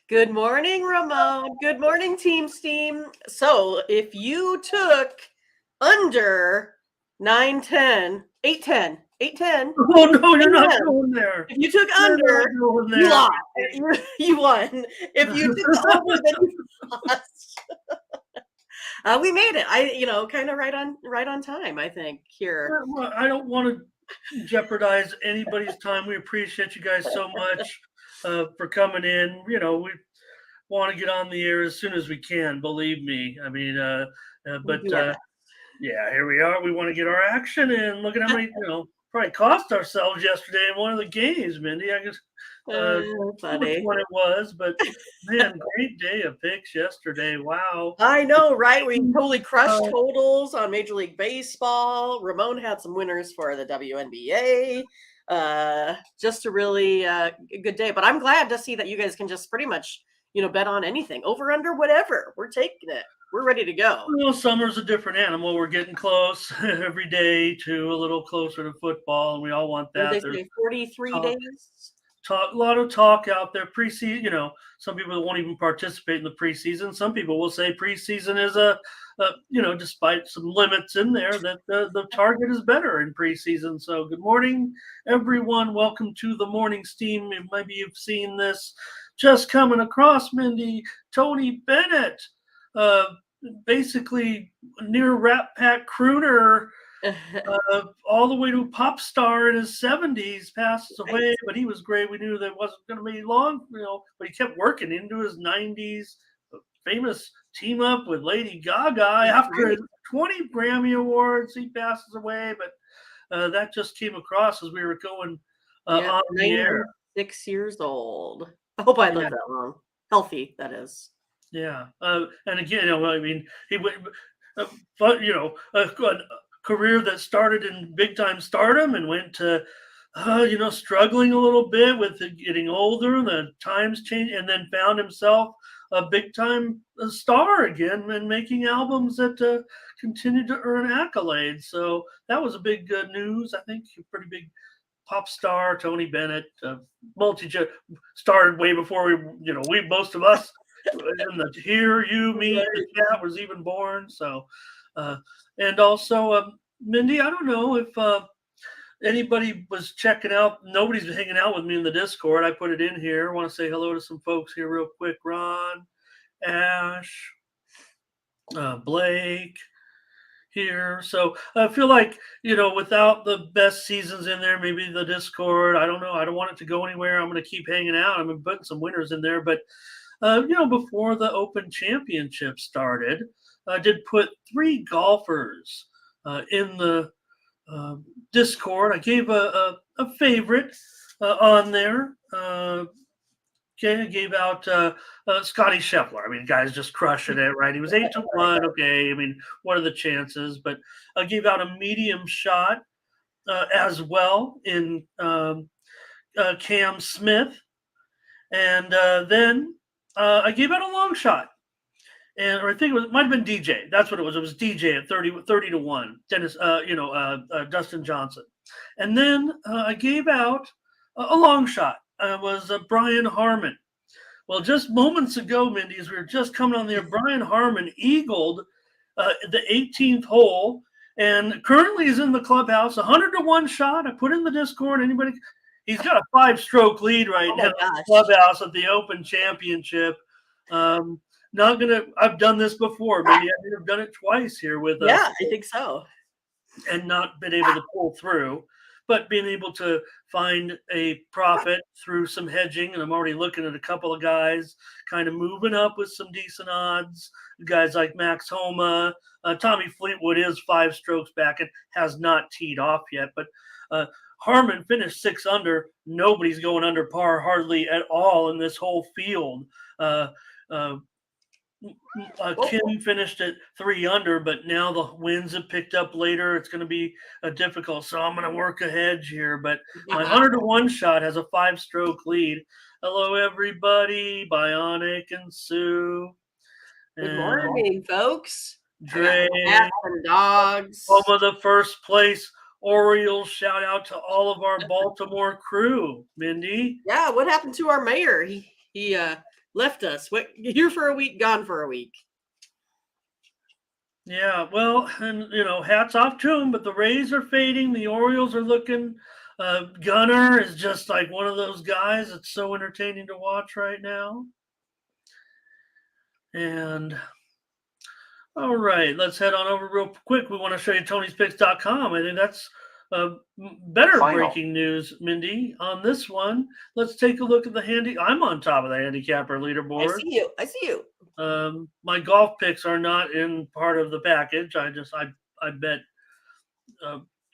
Good morning, Ramon. Good morning, Team Steam. So, if you took under 9:10, 8:10, 8:10, Oh no, you're not 8:10, going there. if you took You're not under, going you there. lost. You won. If you took over, then you lost. We made it. Kind of right on time. I think here. Well, I don't want to jeopardize anybody's time. We appreciate you guys so much for coming in. We want to get on the air as soon as we can. Believe me. I mean, We but do our best. yeah, here we are. We want to get our action in. Look at how many, probably cost ourselves yesterday in one of the games, Mindy. I guess which Funny. one it was, but man, great day of picks yesterday. Wow. I know, right? We totally crushed Uh, totals on Major League Baseball. Ramon had some winners for the WNBA. Just a really good day. But I'm glad to see that you guys can just pretty much, bet on anything, over, under, whatever. We're taking it. We're ready to go. Well, summer's a different animal. We're getting close every day to a little closer to football, and we all want What that. did they There's say? 43 talk, days? a lot of talk out there. Preseason, some people won't even participate in the preseason. Some people will say preseason is despite some limits in there, that the target is better in preseason. So, good morning, everyone. Welcome to the morning steam. Maybe you've seen this just coming across, Mindy. Tony Bennett. Uh, Basically near Rat Pack crooner, all the way to a pop star in his 70s, passes away, but he was great. We knew that it wasn't going to be long, but he kept working into his 90s. A famous team up with Lady Gaga. After his 20 Grammy Awards, he passes away, but that just came across as we were going on the air. 96 years old. I hope I lived that long. Healthy, that is. Yeah, and again, I mean, he went, but a career that started in big time stardom and went to, struggling a little bit with getting older, the times change, and then found himself a big time star again and making albums that continued to earn accolades. So that was a big news. I think a pretty big pop star, Tony Bennett, multi started way before we most of us in the here, you, me, the cat was even born. So, and also, Mindy, I don't know if anybody was checking out. Nobody's been hanging out with me in the Discord. I put it in here. I want to say hello to some folks here real quick. Ron, Ash, Blake here. So I feel like, without the best seasons in there, maybe the Discord, I don't know. I don't want it to go anywhere. I'm going to keep hanging out. I'm putting some winners in there, but before the Open Championship started, I did put 3 golfers in the Discord. I gave a favorite on there. Okay, I gave out Scotty Scheffler. I mean, the guy's just crushing it, right? He was 8-1. Okay, I mean, what are the chances? But I gave out a medium shot as well in Cam Smith, and then I gave out a long shot, or I think it might have been DJ. That's what it was. It was DJ at 30-1. Dennis, Dustin Johnson, and then I gave out a long shot. Was Brian Harmon. Well, just moments ago, Mindy, as we were just coming on there, Brian Harmon eagled the 18th hole, and currently is in the clubhouse. 100-1 shot. I put in the Discord. Anybody? He's got a 5-stroke lead right now in the clubhouse at the Open Championship. Not gonna. I've done this before. Maybe I've done it twice here with. Yeah, I think so. And not been able to pull through, but being able to find a profit through some hedging. And I'm already looking at a couple of guys kind of moving up with some decent odds. Guys like Max Homa, Tommy Fleetwood is 5 strokes back and has not teed off yet, but Harmon finished 6 under. Nobody's going under par hardly at all in this whole field. Kim finished at 3 under, but now the winds have picked up later. It's going to be difficult, so I'm going to work a hedge here. But my 100-1 shot has a 5-stroke lead. Hello, everybody. Bionic and Sue. Good morning, folks. Dre. Cats and dogs. Home of the first place Orioles. Shout out to all of our Baltimore crew. Mindy? Yeah, what happened to our mayor? He left us. Here for a week, gone for a week. Yeah, well, and hats off to them, but the Rays are fading. The Orioles are looking. Gunnar is just like one of those guys that's so entertaining to watch right now. And all right, let's head on over real quick. We want to show you Tony'sPicks.com. I think that's better breaking news, Mindy. On this one, let's take a look at the I'm on top of the handicapper leaderboard. I see you. My golf picks are not in part of the package. I bet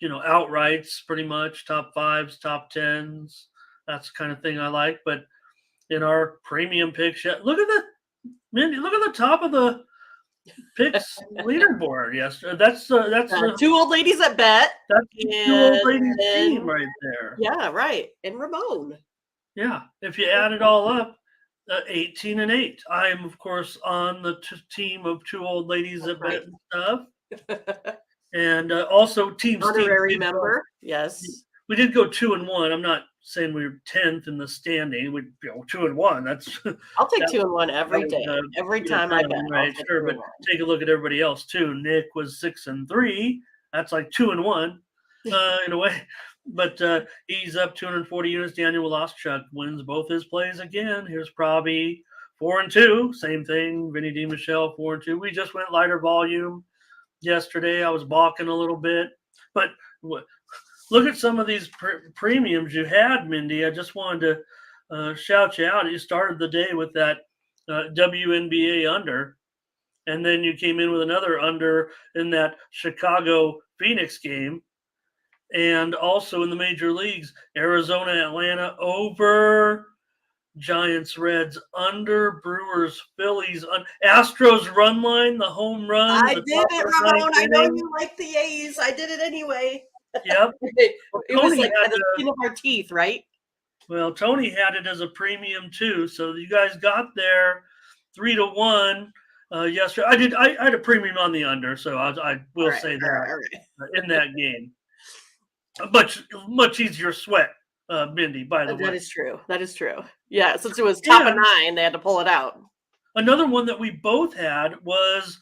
outrights pretty much, top fives, top tens. That's the kind of thing I like. But in our premium picks, look at that, Mindy. Look at the top of the picks leaderboard. Yes, that's two old ladies that bet. That's two old ladies team right there. Yeah, right. And Ramon. Yeah, if you add it all up, 18-8. I am, of course, on the team of two old ladies that bet and stuff. And also honorary member. Yes, we did go 2-1. I'm not saying we were 10th in the standing. We 2-1. That's I'll take 2-1 every day. Every time I bet. Right, sure. But take a look at everybody else too. Nick was 6-3. That's like 2-1 in a way. But he's up 240 units. Daniel Woloschuk wins both his plays again. Here's Proby 4-2. Same thing. Vinny DiMichele 4-2. We just went lighter volume yesterday. I was balking a little bit, but look at some of these premiums you had, Mindy. I just wanted to shout you out. You started the day with that WNBA under, and then you came in with another under in that Chicago Phoenix game, and also in the major leagues, Arizona Atlanta over, Giants Reds under, Brewers Phillies Astros run line, the home run. I did it, Ramon. I know you like the A's. I did it anyway. Yep. It was like by the skin of our teeth, right? Well, Tony had it as a premium too, so you guys got there 3-1 yesterday. I had a premium on the under, so I will say that in that game. Much easier sweat, Mindy. By the way, that is true. That is true. Yeah, since it was top of 9, they had to pull it out. Another one that we both had was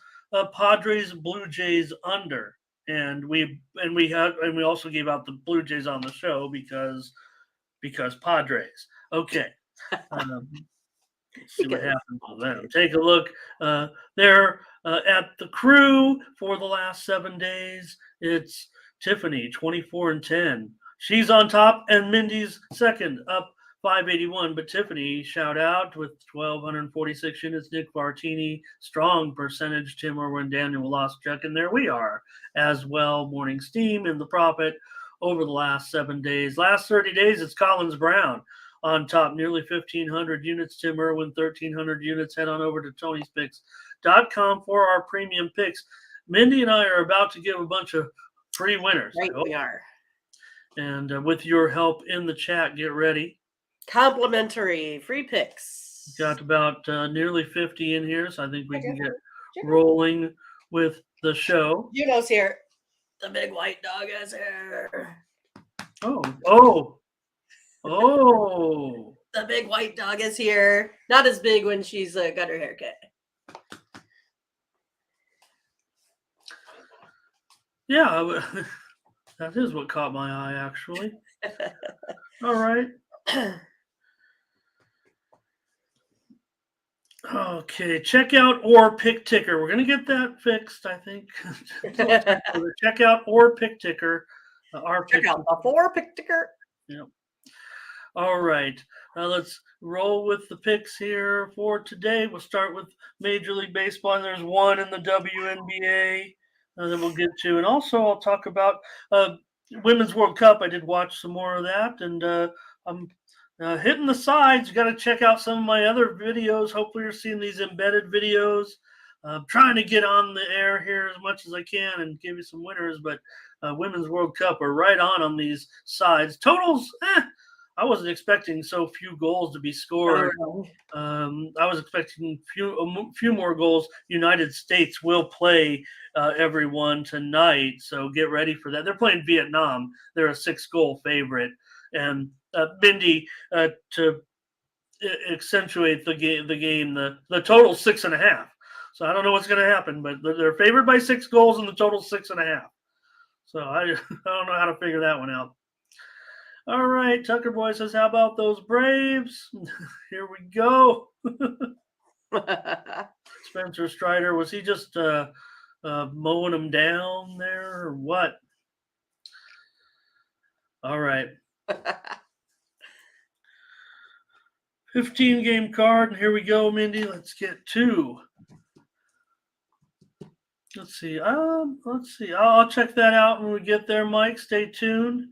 Padres Blue Jays under. And we also gave out the Blue Jays on the show because Padres. Okay. See what happens with them. Take a look. They're at the Crew for the last 7 days. It's Tiffany 24-10. She's on top, and Mindy's second, up 581. But Tiffany, shout out with 1,246 units. Nick Bartini, strong percentage. Tim Irwin, Daniel Woloschuk, and there we are as well. Morning Steam in the profit over the last 7 days. Last 30 days, it's Collins Brown on top, nearly 1,500 units. Tim Irwin, 1,300 units. Head on over to Tony'sPicks.com for our premium picks. Mindy and I are about to give a bunch of free winners. Right, we are. And with your help in the chat, get ready. Complimentary free picks. Got about nearly 50 in here, so I think we can get rolling with the show. Juno's here. The big white dog is here. Oh. The big white dog is here. Not as big when she's got her haircut. Yeah, that is what caught my eye, actually. All right. Okay, checkout or pick ticker. We're going to get that fixed, I think. Checkout or pick ticker. Checkout before pick ticker. Yep. All right. Let's roll with the picks here for today. We'll start with Major League Baseball. And there's one in the WNBA that we'll get to. And also I'll talk about Women's World Cup. I did watch some more of that. And I'm hitting the sides. You got to check out some of my other videos. Hopefully you're seeing these embedded videos. I'm trying to get on the air here as much as I can and give you some winners. But Women's World Cup are right on these sides. Totals, I wasn't expecting so few goals to be scored. I was expecting a few more goals. United States will play everyone tonight, so get ready for that. They're playing Vietnam. They're a 6-goal favorite. And Mindy, to accentuate the game. The total 6.5. So I don't know what's going to happen, but they're favored by 6 goals, and the total 6.5. So I don't know how to figure that one out. All right, Tucker Boy says, "How about those Braves?" Here we go. Spencer Strider, was he just mowing them down there or what? All right. 15-game card, and here we go, Mindy. Let's get to. Let's see. I'll check that out when we get there, Mike. Stay tuned.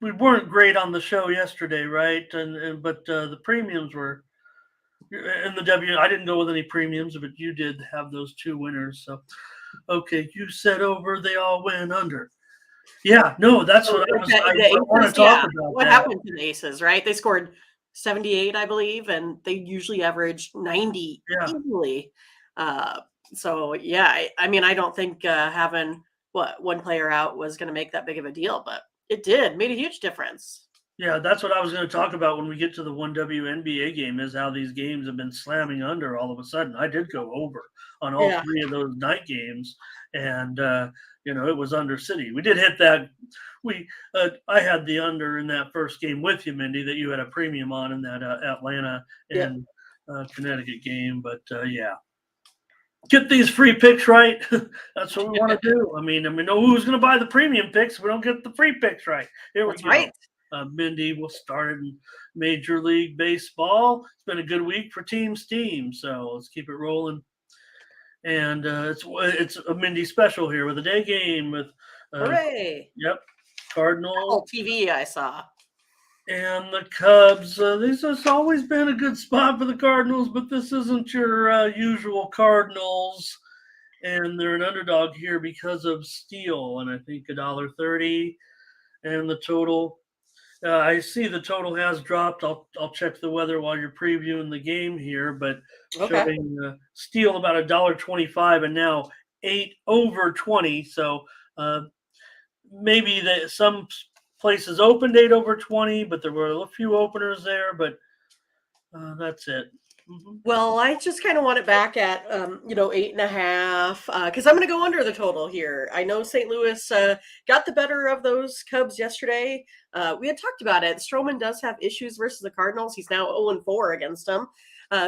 We weren't great on the show yesterday, right? But the premiums were in the W. I didn't go with any premiums, but you did have those 2 winners. So, okay, you said over. They all went under. Yeah, no, that's what I want to talk about. What happened to the Aces, right? They scored 78, I believe, and they usually average 90 easily. So, yeah, I mean, I don't think having one player out was going to make that big of a deal, but it did. Made a huge difference. Yeah, that's what I was going to talk about when we get to the one WNBA game, is how these games have been slamming under all of a sudden. I did go over on all 3 of those night games, and it was under City. We did hit that. I had the under in that first game with you, Mindy, that you had a premium on in that Atlanta and Connecticut game. But get these free picks right. That's what we want to do. I mean, know who's going to buy the premium picks if we don't get the free picks right. Here we go. Right. Mindy will start in Major League Baseball. It's been a good week for Team Steam, so let's keep it rolling. And it's a Mindy special here with a day game with hooray! Yep, Cardinals. TV I saw. And the Cubs. This has always been a good spot for the Cardinals, but this isn't your usual Cardinals. And they're an underdog here because of Steele, and I think $1.30. And the total. I see the total has dropped. I'll check the weather while you're previewing the game here, but showing Steele about $1.25 and now 8 over 20. So maybe some places opened 8 over 20, but there were a few openers there. But that's it. Mm-hmm. Well, I just kind of want it back at 8.5 because I'm going to go under the total here. I know St. Louis got the better of those Cubs yesterday. We had talked about it. Stroman does have issues versus the Cardinals. He's now 0-4 against them.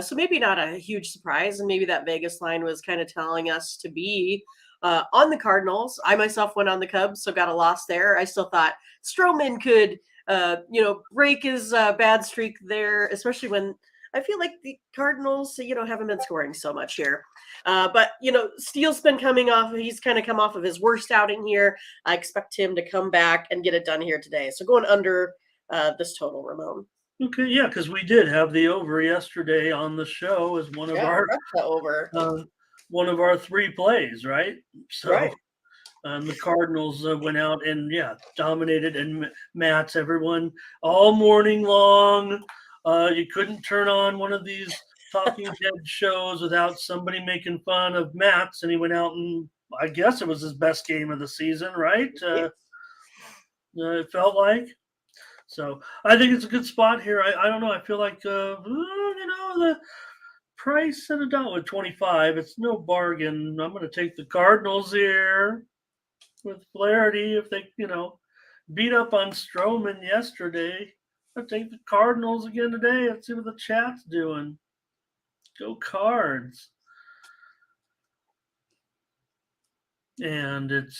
So maybe not a huge surprise. And maybe that Vegas line was kind of telling us to be on the Cardinals. I myself went on the Cubs, so got a loss there. I still thought Stroman could, break his bad streak there, especially when I feel like the Cardinals, haven't been scoring so much here. But, Steele's been coming off. He's kind of come off of his worst outing here. I expect him to come back and get it done here today. So going under this total, Ramon. Okay, yeah, because we did have the over yesterday on the show as one of our 3 plays, right? So, right. The Cardinals went out and dominated and mats everyone all morning long. You couldn't turn on one of these talking head shows without somebody making fun of Mats, and he went out and I guess it was his best game of the season, right? It felt like. So I think it's a good spot here. I don't know. I feel like the price at $1.25. It's no bargain. I'm going to take the Cardinals here with Flaherty if they beat up on Stroman yesterday. I'll take the Cardinals again today. Let's see what the chat's doing. Go Cards. And it's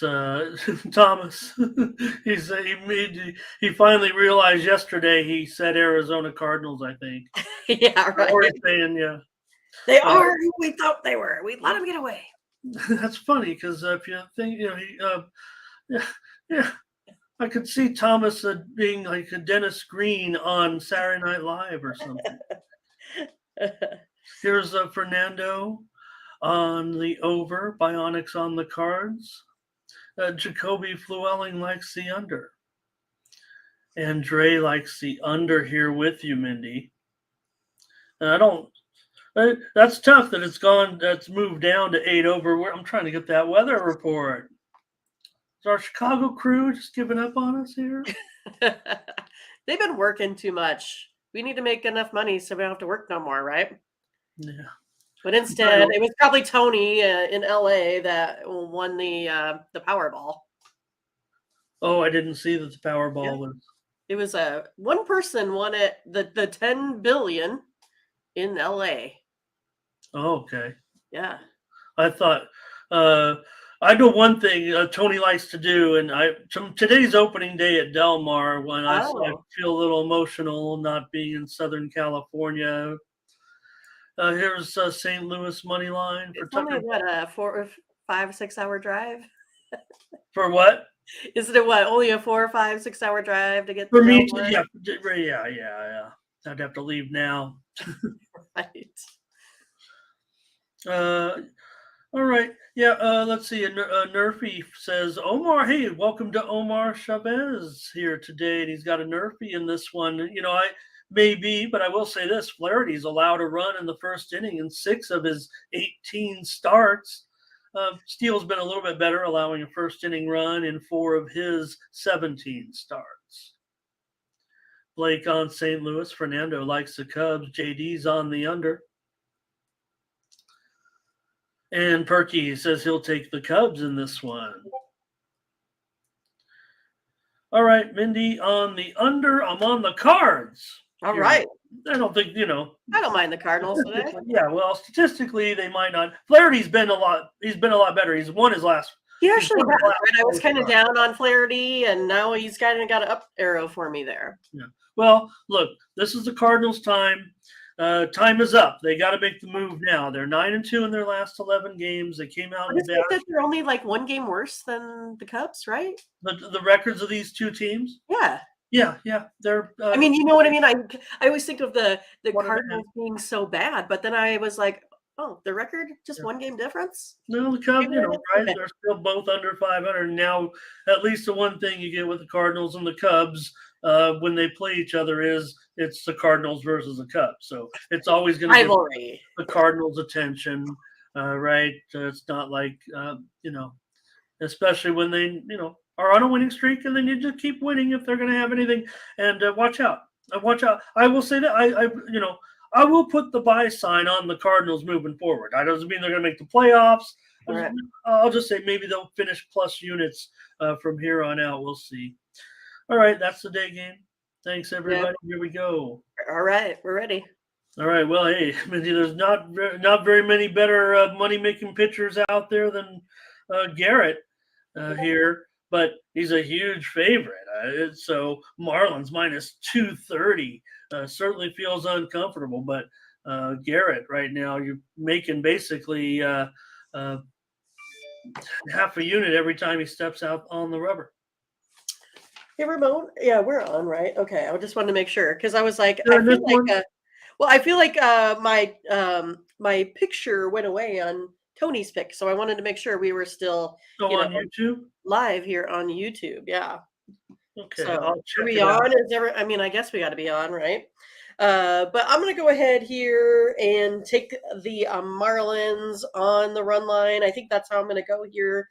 Thomas. He finally realized yesterday he said Arizona Cardinals, I think. Yeah, right. Or he's saying, they are who we thought they were. We let them get away. That's funny because if you think, I could see Thomas being like a Dennis Green on Saturday Night Live or something. Here's Fernando on the over, Bionics on the cards. Jacoby Flewelling likes the under. And Dre likes the under here with you, Mindy. That's tough that that's moved down to 8 over. I'm trying to get that weather report. Is our Chicago crew just giving up on us here? They've been working too much We need to make enough money so we don't have to work no more, right? Yeah. But instead, it was probably Tony in LA that won the Powerball. Oh, I didn't see that the Yeah. Powerball was. It was one person won it the 10 billion in LA. Oh, okay. Yeah. I thought I know one thing Tony likes to do, and today's opening day at Del Mar. When I Oh, feel a little emotional not being in Southern California. Here's St. Louis money line for it's only Tucker. what a 4, 5, 6 hour drive. For what? Isn't it what only a 4, 5, 6 hour drive to get to For Del me, Mar? yeah. I'd have to leave now. Right. Uh, all right. Yeah. Let's see. Nerfy says, Omar, hey, welcome to Omar Chavez here today. And he's got a Nerfy in this one. I maybe, but I will say this Flaherty's allowed a run in the first inning in 6 of his 18 starts. Steele's been a little bit better, allowing a first inning run in 4 of his 17 starts. Blake on St. Louis. Fernando likes the Cubs. JD's on the under. And Perky says he'll take the Cubs in this one. All right, Mindy on the under. I'm on the Cards. All right. I don't think, I don't mind the Cardinals today. Yeah, well, statistically, they might not. Flaherty's been a lot. He's been a lot better. He's won his last. He actually has, right? I was kind of down on Flaherty, and now he's kind of got an up arrow for me there. Yeah. Well, look, this is the Cardinals' time. Time is up. They got to make the move now. They're 9-2 in their last 11 games. They came out. That they're only like one game worse than the Cubs, right? The records of these two teams. Yeah. Yeah. They're. I mean, you know what I mean. I always think of the Cardinals being so bad, but then I was like, oh, the record just 1 game difference. No, the Cubs, right? They're still both under 500. Now, at least the one thing you get with the Cardinals and the Cubs when they play each other is it's the Cardinals versus the Cubs. So it's always going to get the Cardinals' attention, right? It's not like, especially when they, are on a winning streak and they need to keep winning if they're going to have anything. And watch out. Watch out. I will say that I will put the buy sign on the Cardinals moving forward. That doesn't mean they're going to make the playoffs. Right. I'll just say maybe they'll finish plus units from here on out. We'll see. All right, that's the day game. Thanks, everybody. Yeah. Here we go. All right, we're ready. All right. Well, hey, Mindy, there's not very many better money-making pitchers out there than Garrett here, but he's a huge favorite. So Marlins minus 230 certainly feels uncomfortable, but Garrett right now, you're making basically half a unit every time he steps out on the rubber. Hey, Ramon. Yeah, we're on, right? Okay, I just wanted to make sure because I was like, I feel like my picture went away on Tony's pick, so I wanted to make sure we were still on YouTube live here on YouTube. Yeah. Okay. So are we on? I guess we got to be on, right? But I'm going to go ahead here and take the Marlins on the run line. I think that's how I'm going to go here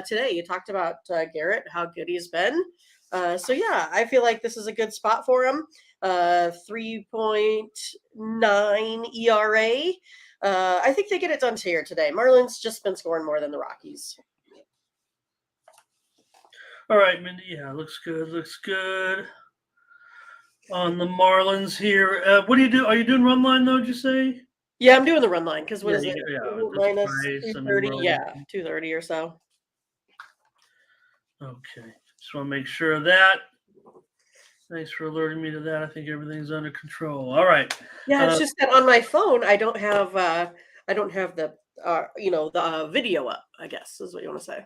today. You talked about Garrett, how good he's been. So yeah, I feel like this is a good spot for him. 3.9 ERA. I think they get it done here today. Marlins just been scoring more than the Rockies. All right, Mindy. Yeah, looks good. On the Marlins here. What do you do? Are you doing run line though? Did you say? Yeah, I'm doing the run line because what is it? Yeah, minus 230. Yeah, 230 or so. Okay. Just want to make sure of that. Thanks for alerting me to that. I think everything's under control. All right. Yeah, it's just that on my phone I don't have the the video up, I guess is what you want to say.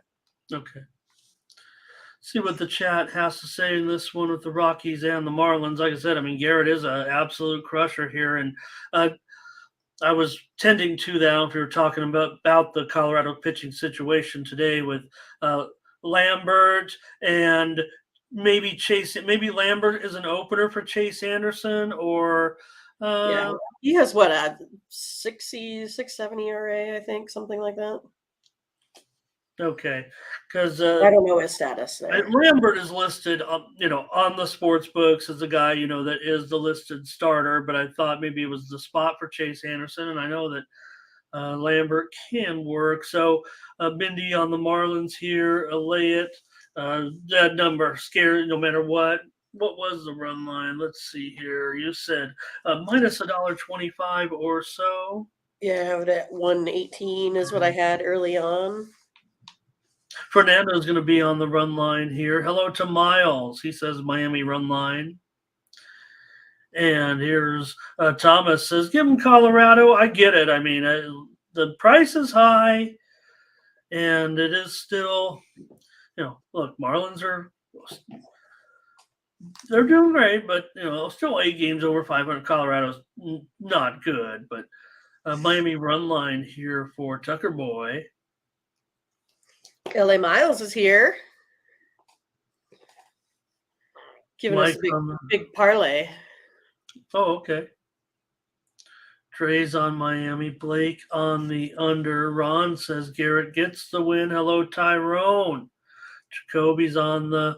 Okay. See what the chat has to say in this one with the Rockies and the Marlins. Like I said, Garrett is an absolute crusher here, and I was tending to that if we were talking about the Colorado pitching situation today with Lambert and maybe Chase. Maybe Lambert is an opener for Chase Anderson, or yeah, he has what a 6.70 ERA, I think, something like that. Okay, because I don't know his status there. Lambert is listed, on the sports books as a guy, that is the listed starter. But I thought maybe it was the spot for Chase Anderson, and I know that Lambert can work. So Mindy on the Marlins here, lay it. That number scary no matter what. What was the run line? Let's see here. You said minus $1.25 or so. Yeah, that 118 is what I had early on. Fernando's going to be on the run line here. Hello to Miles. He says Miami run line. And here's Thomas says, give him Colorado. I get it. I mean, the price is high, and it is still, look, Marlins they're doing great, but, still 8 games over 500. Colorado's not good, but Miami run line here for Tucker Boy. LA Miles is here. Giving us a big parlay. Oh, okay. Trey's on Miami. Blake on the under. Ron says Garrett gets the win. Hello, Tyrone. Jacoby's on the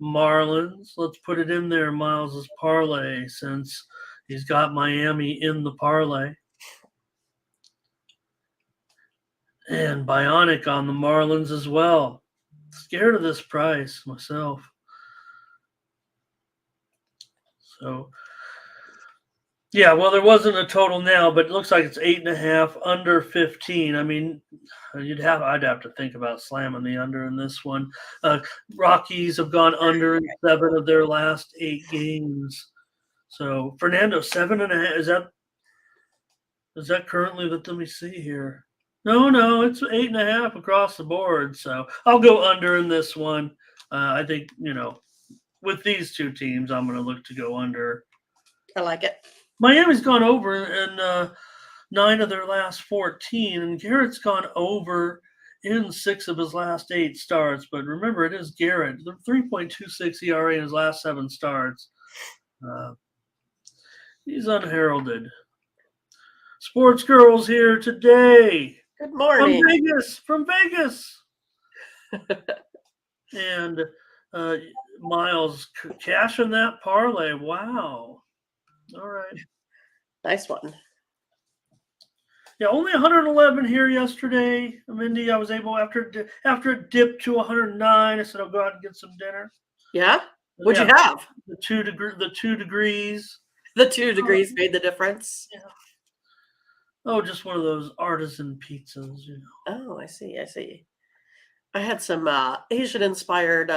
Marlins. Let's put it in there, Miles' parlay, since he's got Miami in the parlay. And Bionic on the Marlins as well. Scared of this price myself. So, yeah, well, there wasn't a total now, but it looks like it's 8.5 under 15. I mean, I'd have to think about slamming the under in this one. Rockies have gone under in 7 of their last 8 games. So Fernando 7.5. Is that currently? Let me see here. No, it's 8.5 across the board. So I'll go under in this one. I think with these 2 teams, I'm going to look to go under. I like it. Miami's gone over in 9 of their last 14, and Garrett's gone over in 6 of his last 8 starts. But remember, it is Garrett. The 3.26 ERA in his last 7 starts. He's unheralded. Sports Girls here today. Good morning. From Vegas. And Miles cashing that parlay. Wow. All right. Nice one. Yeah, only 111 here yesterday. Mindy, I was able after it dipped to 109. I said I'll go out and get some dinner. Yeah. What'd you have? The 2 degrees. The 2 degrees made the difference. Yeah. Oh, just one of those artisan pizzas, Oh, I see. I had some Asian-inspired,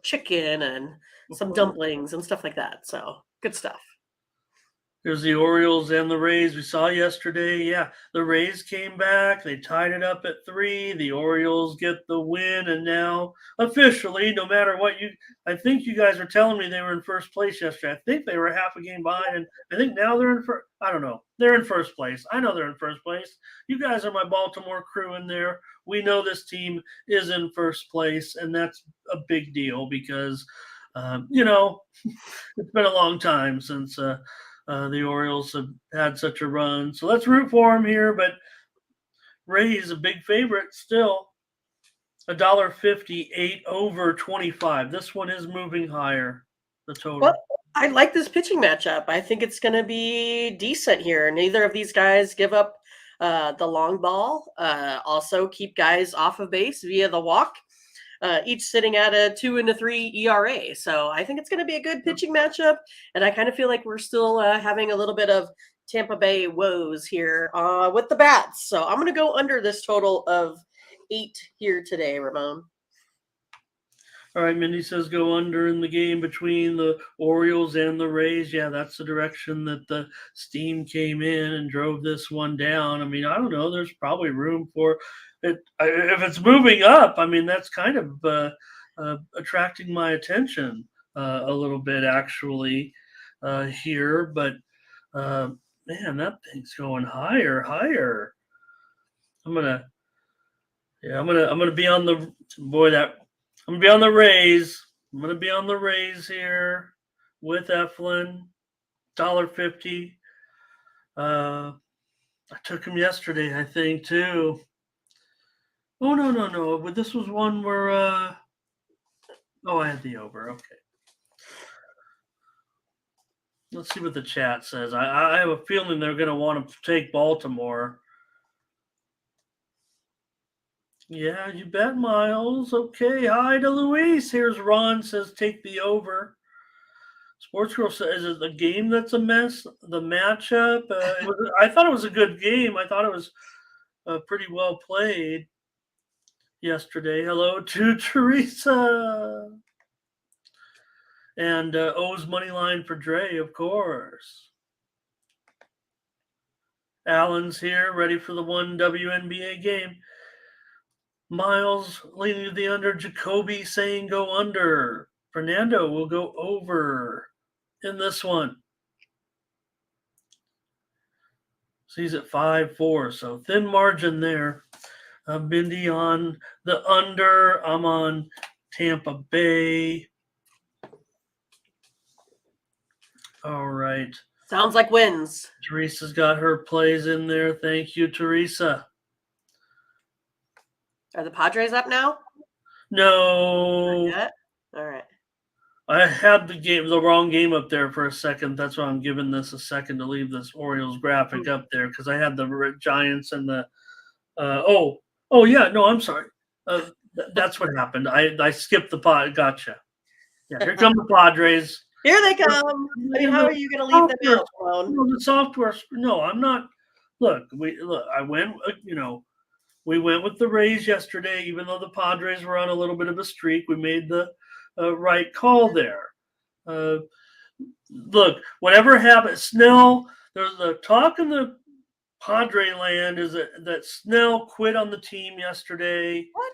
chicken and some dumplings and stuff like that. So good stuff. There's the Orioles and the Rays we saw yesterday. Yeah, the Rays came back. They tied it up at 3. The Orioles get the win, and now officially, no matter what I think you guys were telling me they were in first place yesterday. I think they were half a game behind, and I think now they're in first. I don't know. They're in first place. I know they're in first place. You guys are my Baltimore crew in there. We know this team is in first place, and that's a big deal because, it's been a long time since the Orioles have had such a run. So let's root for them here. But Rays a big favorite still. $1.58 over 25. This one is moving higher, the total. Well, I like this pitching matchup. I think it's going to be decent here. Neither of these guys give up the long ball. Also keep guys off of base via the walk. Each sitting at a 2.3 ERA. So I think it's going to be a good pitching matchup. And I kind of feel like we're still having a little bit of Tampa Bay woes here with the bats. So I'm going to go under this total of 8 here today, Ramon. All right, Mindy says go under in the game between the Orioles and the Rays. Yeah, that's the direction that the steam came in and drove this one down. I mean, I don't know. There's probably room for it. If it's moving up, I mean, that's kind of attracting my attention a little bit, actually, here. But, man, that thing's going higher. I'm gonna be on the I'm going to be on the Rays. I'm going to be on the Rays here with Eflin. $1.50. I took him yesterday, I think, too. Oh, no. But this was one where oh, I had the over. Okay. Let's see what the chat says. I have a feeling they're going to want to take Baltimore. Yeah, you bet, Miles. Okay, hi to Luis. Here's Ron says take the over. Sports Girl says, is it the game that's a mess? The matchup? I thought it was a good game. I thought it was pretty well played yesterday. Hello to Teresa. And O's money line for Dre, of course. Allen's here, ready for the one WNBA game. Miles leaning to the under. Jacoby saying go under. Fernando will go over in this one. So he's at 5-4, so thin margin there. Mindy on the under. I'm on Tampa Bay. All right. Sounds like wins. Teresa's got her plays in there. Thank you, Teresa. Are the Padres up now? No. Not yet? All right. I had the wrong game up there for a second. That's why I'm giving this a second to leave this Orioles graphic up there because I had the Giants and the yeah, no, I'm sorry. That's what happened. I skipped the pod. Gotcha. Yeah, here come the Padres. Here they come. I mean, how are you going to leave them out, Ramon? No, the software. No, I'm not. Look. I went. We went with the Rays yesterday, even though the Padres were on a little bit of a streak. We made the right call there. Look, whatever happened, Snell. There's the talk in the Padre land is that Snell quit on the team yesterday. What?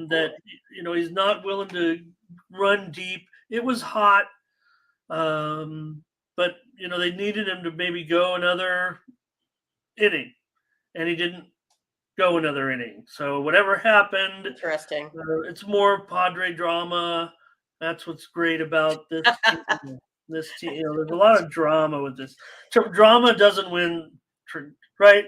That he's not willing to run deep. It was hot, but they needed him to maybe go another inning, and he didn't go another inning. So whatever happened, Interesting. It's more Padre drama. That's what's great about this team. This team, there's a lot of drama with this. Drama doesn't win, right?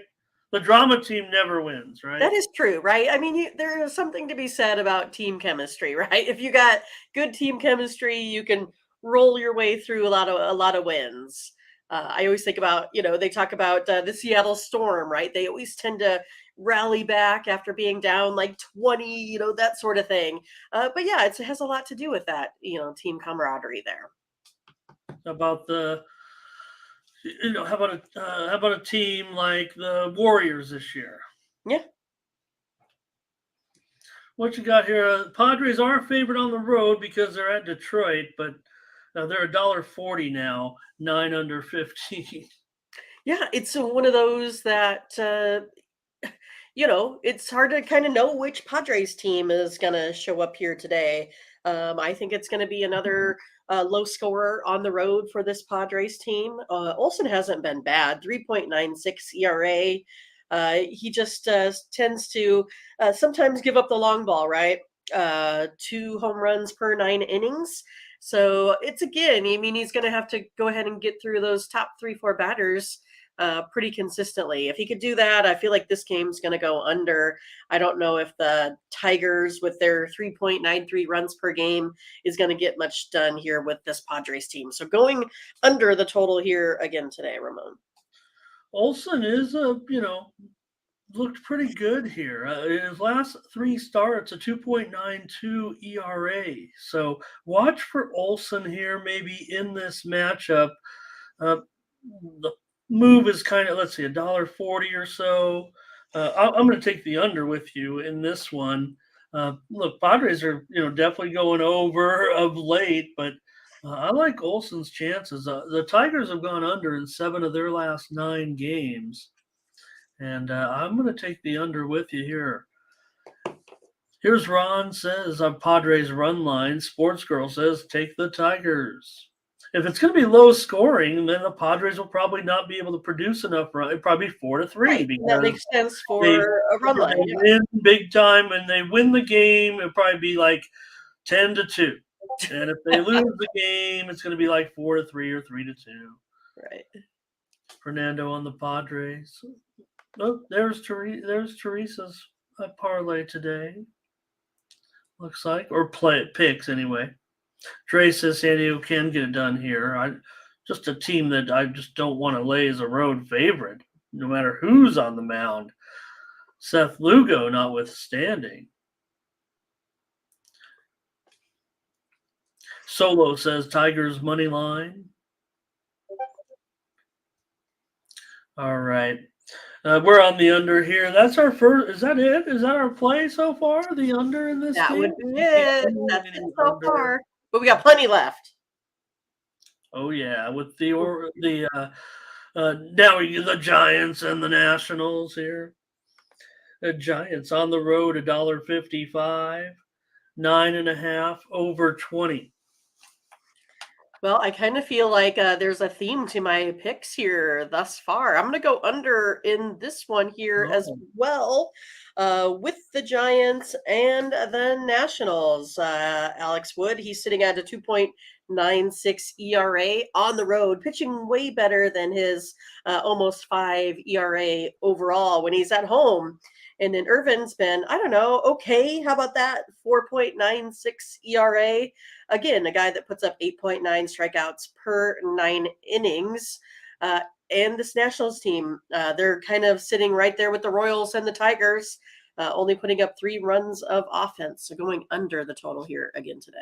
The drama team never wins, right? That is true, right? I mean, there is something to be said about team chemistry, right? If you got good team chemistry, you can roll your way through a lot of wins. I always think about, they talk about the Seattle Storm, right? They always tend to rally back after being down like 20, that sort of thing. But yeah, it has a lot to do with that, team camaraderie there. About how about a team like the Warriors this year? Yeah. What you got here? Padres are a favorite on the road because they're at Detroit, but they're $1.40 now, 9 under 15. Yeah, it's one of those that it's hard to kind of know which Padres team is going to show up here today. I think it's going to be another low scorer on the road for this Padres team. Olsen hasn't been bad, 3.96 ERA. He just tends to sometimes give up the long ball, right? 2 home runs per 9 innings. So it's he's going to have to go ahead and get through those top 3-4 batters pretty consistently. If he could do that, I feel like this game's going to go under. I don't know if the Tigers with their 3.93 runs per game is going to get much done here with this Padres team. So going under the total here again today, Ramon. Olsen is looked pretty good here. In his last 3 starts, a 2.92 ERA. So watch for Olsen here, maybe in this matchup. The move is kind of, let's see, $1.40 or so. I'm going to take the under with you in this one. Look, Padres are definitely going over of late, but I like Olsen's chances. The Tigers have gone under in 7 of their last 9 games. And I'm going to take the under with you here. Here's Ron says on Padres run line. Sports Girl says take the Tigers. If it's going to be low scoring, then the Padres will probably not be able to produce enough run. Probably 4-3. Right. Because that makes sense for a run line. They win big time, and they win the game. It'll probably be like 10-2. And if they lose the game, it's going to be like 4-3 or 3-2. Right. Fernando on the Padres. Oh, there's Teresa's a parlay today. Looks like, or play picks anyway. Dre says San Diego can get it done here. Just a team that I just don't want to lay as a road favorite, no matter who's on the mound. Seth Lugo notwithstanding. Solo says Tigers money line. All right. We're on the under here. That's our first. Is that it? Is that our play so far? The under in this That game? would be it. That's it so far. But we got plenty left. Oh yeah, with now the Giants and the Nationals here. The Giants on the road $1.55, 9.5 over 20. Well, I kind of feel like there's a theme to my picks here thus far. I'm going to go under in this one here as well with the Giants and the Nationals. Alex Wood, he's sitting at a 2.96 ERA on the road, pitching way better than his almost 5 ERA overall when he's at home. And then Irvin's been, I don't know, okay. How about that? 4.96 ERA. Again, a guy that puts up 8.9 strikeouts per 9 innings. And this Nationals team, they're kind of sitting right there with the Royals and the Tigers, only putting up 3 runs of offense. So going under the total here again today.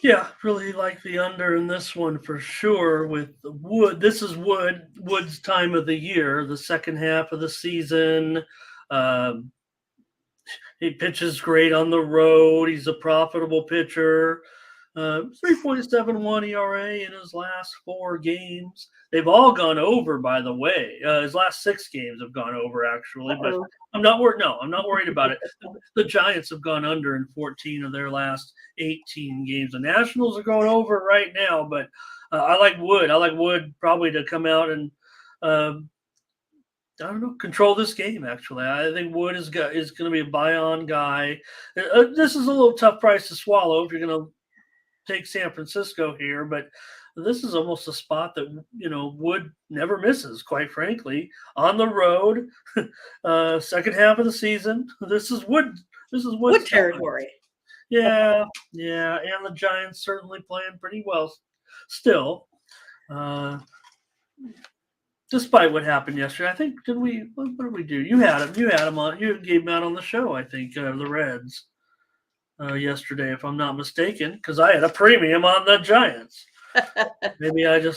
Yeah, really like the under in this one for sure with Wood. This is Wood's time of the year, the second half of the season. He pitches great on the road. He's a profitable pitcher. 3.71 ERA in his last 4 games. They've all gone over, by the way. His last 6 games have gone over, actually. But I'm not worried. No, I'm not worried about it. The Giants have gone under in 14 of their last 18 games. The Nationals are going over right now, but I like Wood. I like Wood probably to come out and I don't know, control this game. Actually, I think Wood is going to be a buy-on guy. This is a little tough price to swallow if you're going to take San Francisco here, but this is almost a spot that Wood never misses. Quite frankly, on the road, second half of the season, this is Wood. This is Wood territory. Yeah, and the Giants certainly playing pretty well still. Despite what happened yesterday, I think what did we do? You had him on. You gave him out on the show. I think the Reds yesterday, if I'm not mistaken, because I had a premium on the Giants. Maybe I'm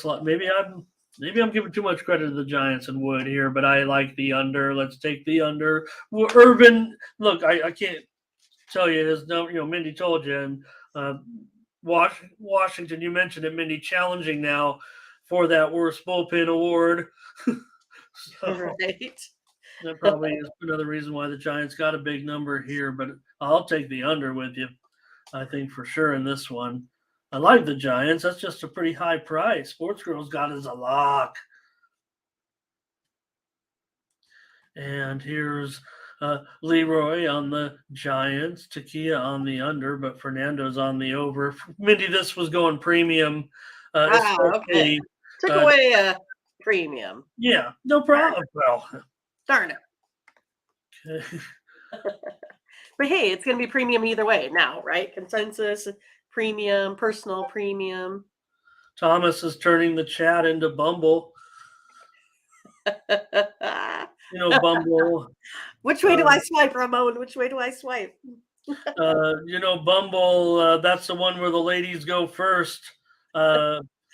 giving too much credit to the Giants and Wood here, but I like the under. Let's take the under. Well, Irvin, look, I can't tell you his number. Mindy told you, and Washington, you mentioned it, Mindy, challenging now for that worst bullpen award. Right. That probably is another reason why the Giants got a big number here, but I'll take the under with you. I think for sure in this one. I like the Giants. That's just a pretty high price. Sports Girls got as a lock. And here's Leroy on the Giants, Takia on the under, but Fernando's on the over. Mindy, this was going premium. Okay. Took away a premium. Yeah, no problem. Well, darn it. Okay. But hey, it's going to be premium either way now, right? Consensus, premium, personal premium. Thomas is turning the chat into Bumble. Bumble. Which way do I swipe, Ramon? Which way do I swipe? Bumble, that's the one where the ladies go first.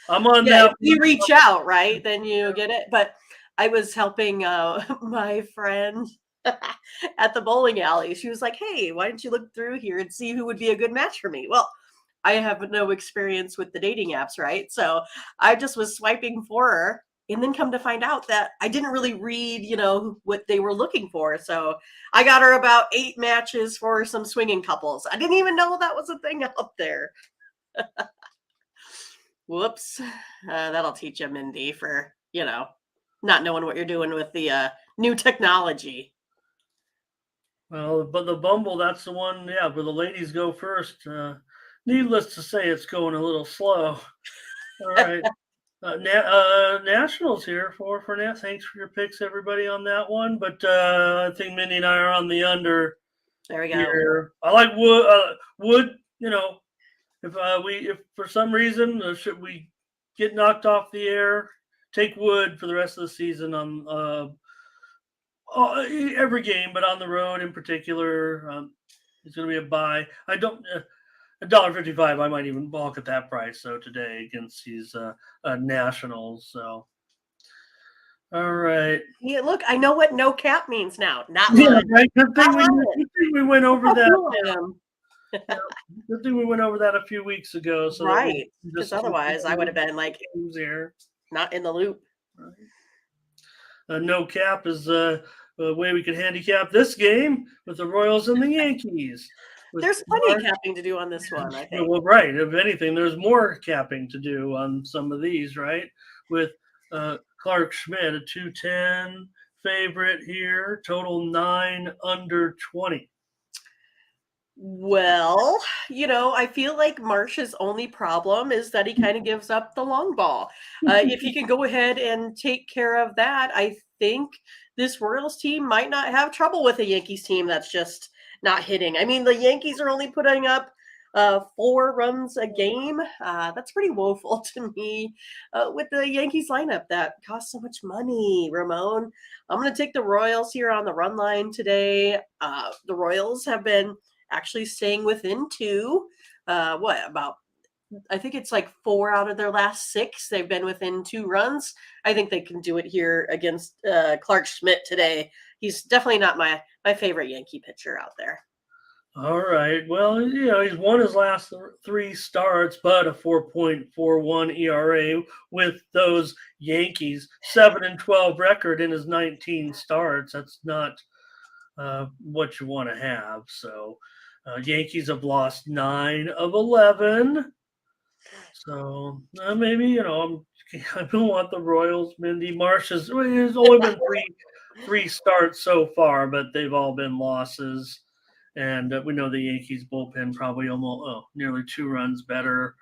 I'm on that. If you reach out, right? Then you get it. But I was helping my friend at the bowling alley. She was like, hey, why don't you look through here and see who would be a good match for me? Well, I have no experience with the dating apps, right? So I just was swiping for her and then come to find out that I didn't really read, what they were looking for. So I got her about 8 matches for some swinging couples. I didn't even know that was a thing out there. Whoops. That'll teach you, Mindy, for, not knowing what you're doing with the new technology. Well, but the Bumble, that's the one, where the ladies go first. Needless to say, it's going a little slow. All right. Nationals here for now. Thanks for your picks, everybody, on that one. But I think Mindy and I are on the under There we go. here. I like Wood. Wood, if for some reason should we get knocked off the air, take Wood for the rest of the season on every game, but on the road in particular. It's going to be a buy. I don't. $1.55. I might even balk at that price. So today against these Nationals. So all right. Yeah, look, I know what no cap means now. Not Yeah, mine. right. Good thing we went over How that. cool I am. Yeah, good thing we went over that a few weeks ago. So Right. that Because otherwise I would have been like here. not in the loop. Right. No cap is a way we could handicap this game with the Royals and the Yankees. There's plenty of capping to do on this one, I think. Well, right. If anything, there's more capping to do on some of these, right? With Clark Schmidt, a 210 favorite here, total 9 under 20. Well, I feel like Marsh's only problem is that he kind of gives up the long ball. If he can go ahead and take care of that, I think this Royals team might not have trouble with a Yankees team that's just not hitting. I mean, the Yankees are only putting up 4 runs a game. That's pretty woeful to me with the Yankees lineup that costs so much money, Ramon. I'm going to take the Royals here on the run line today. The Royals have been actually staying within 2. I think it's like 4 out of their last 6. They've been within 2 runs. I think they can do it here against Clark Schmidt today. He's definitely not my favorite Yankee pitcher out there. All right. Well, he's won his last 3 starts, but a 4.41 ERA with those Yankees. 7-12 record in his 19 starts. That's not what you want to have. So, Yankees have lost 9 of 11. So maybe I don't want the Royals. Mindy Marsh has only been three starts so far, but they've all been losses. And we know the Yankees bullpen probably almost nearly 2 runs better.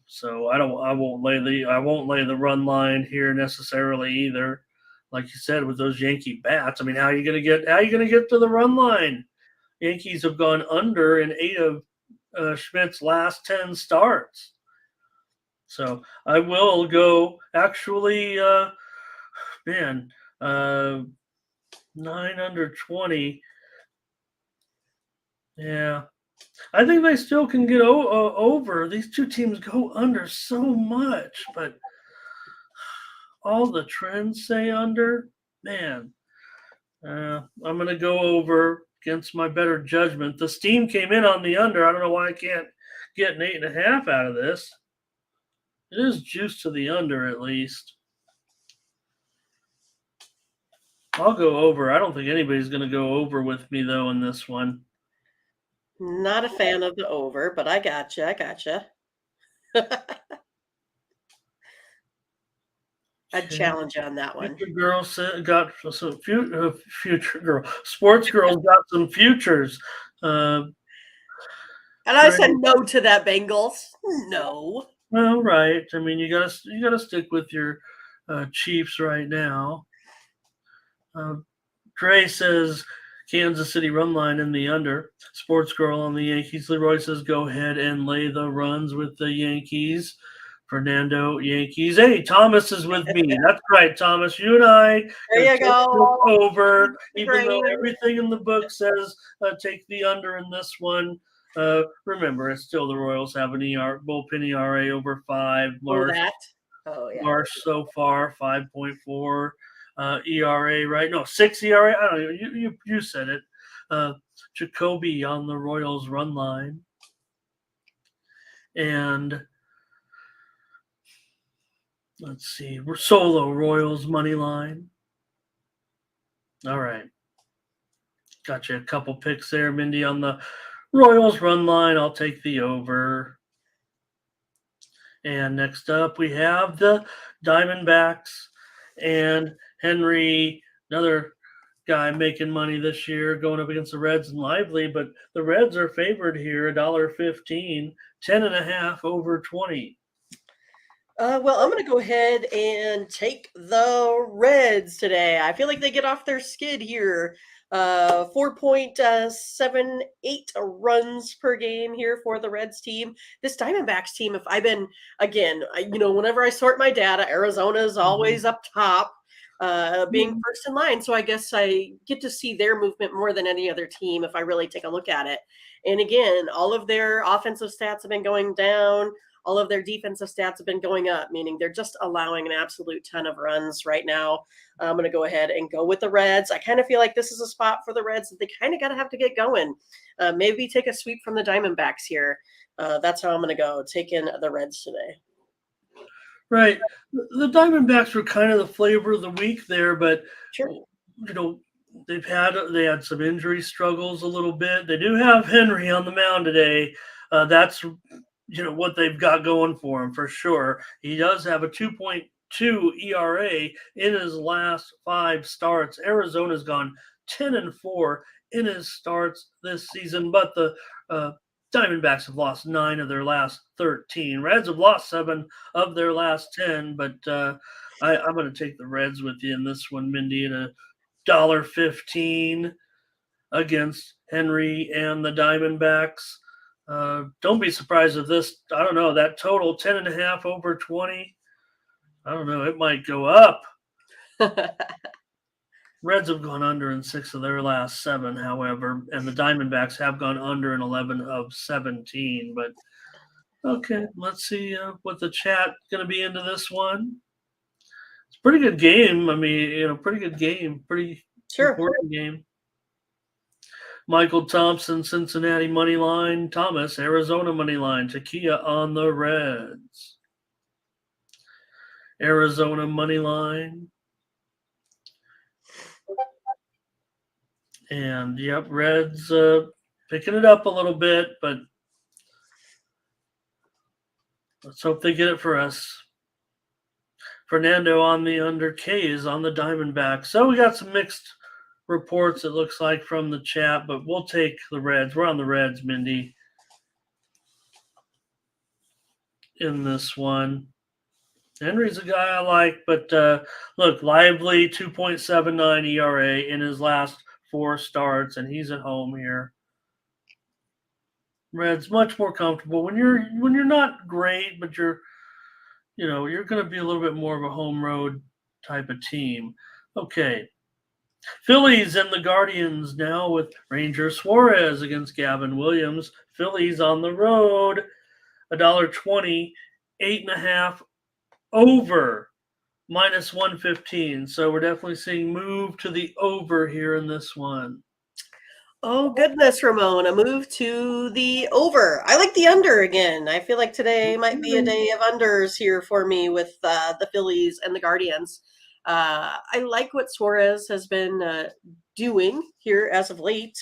So I won't lay the run line here necessarily either. Like you said, with those Yankee bats, I mean, how are you going to get to the run line? Yankees have gone under in 8 of Schmidt's last 10 starts. So I will go actually, 9 under 20. Yeah. I think they still can get over. These 2 teams go under so much, but all the trends say under. Man, I'm going to go over against my better judgment. The steam came in on the under. I don't know why I can't get an 8.5 out of this. It is juice to the under at least. I'll go over. I don't think anybody's going to go over with me, though, in this one. Not a fan of the over, but I gotcha. I'd challenge you on that one. Future girl got some future girl. Sports girls got some futures. And I said no to that, Bengals. No. Well, right. I mean, you gotta stick with your Chiefs right now. Dre says Kansas City run line in the under. Sports girl on the Yankees. Leroy says go ahead and lay the runs with the Yankees. Fernando, Yankees. Hey, Thomas is with me. That's right, Thomas. You and I there you go over. Even though everything in the book says take the under in this one. Remember, it's still the Royals have an bullpen ERA over 5. Marsh so far 5.4 ERA. Right? No, 6 ERA. I don't know. You said it. Jacoby on the Royals run line, and let's see. We're solo Royals money line. All right. Got you a couple picks there, Mindy, on the Royals run line. I'll take the over. And next up, we have the Diamondbacks and Henry, another guy making money this year, going up against the Reds and Lively. But the Reds are favored here, $1.15, 10.5 over 20. Well, I'm going to go ahead and take the Reds today. I feel like they get off their skid here. 4.78 runs per game here for the Reds team. This Diamondbacks team, if I've been, again, whenever I sort my data, Arizona is Mhm. always up top, being Mhm. first in line. So I guess I get to see their movement more than any other team if I really take a look at it. And again, all of their offensive stats have been going down, all of their defensive stats have been going up, meaning they're just allowing an absolute ton of runs right now. I'm going to go ahead and go with the Reds. I kind of feel like this is a spot for the Reds that they kind of got to have to get going. Maybe take a sweep from the Diamondbacks here. That's how I'm going to go, taking the Reds today. Right. The Diamondbacks were kind of the flavor of the week there, but Sure. you know they had some injury struggles a little bit. They do have Henry on the mound today. That's what they've got going for him for sure. He does have a 2.2 ERA in his last 5 starts. Arizona's gone 10-4 in his starts this season, but the uh, Diamondbacks have lost 9 of their last 13. Reds have lost 7 of their last 10, but I'm going to take the Reds with you in this one, Mindy, in $1.15 against Henry and the Diamondbacks. Don't be surprised if this, I don't know, that total 10.5 over 20. I don't know, it might go up. Reds have gone under in 6 of their last 7, however, and the Diamondbacks have gone under in 11 of 17. But okay, let's see what the chat going to be into this one. It's a pretty good game. I mean, pretty good game, pretty Sure. important game. Michael Thompson, Cincinnati money line. Thomas, Arizona money line. Takia on the Reds. Arizona money line. And yep, Reds picking it up a little bit, but let's hope they get it for us. Fernando on the under, K is on the Diamondback. So we got some mixed reports, it looks like, from the chat, but we'll take the Reds. We're on the Reds, Mindy, in this one. Henry's a guy I like, but look, Lively 2.79 ERA in his last 4 starts, and he's at home here. Reds much more comfortable when you're not great, but you're going to be a little bit more of a home road type of team. Okay, Phillies and the Guardians now with Ranger Suarez against Gavin Williams. Phillies on the road, $1.20, 8.5 over. -115. So we're definitely seeing move to the over here in this one. Oh goodness, Ramon, a move to the over. I like the under again. I feel like today might be a day of unders here for me with the Phillies and the Guardians. I like what Suarez has been doing here as of late.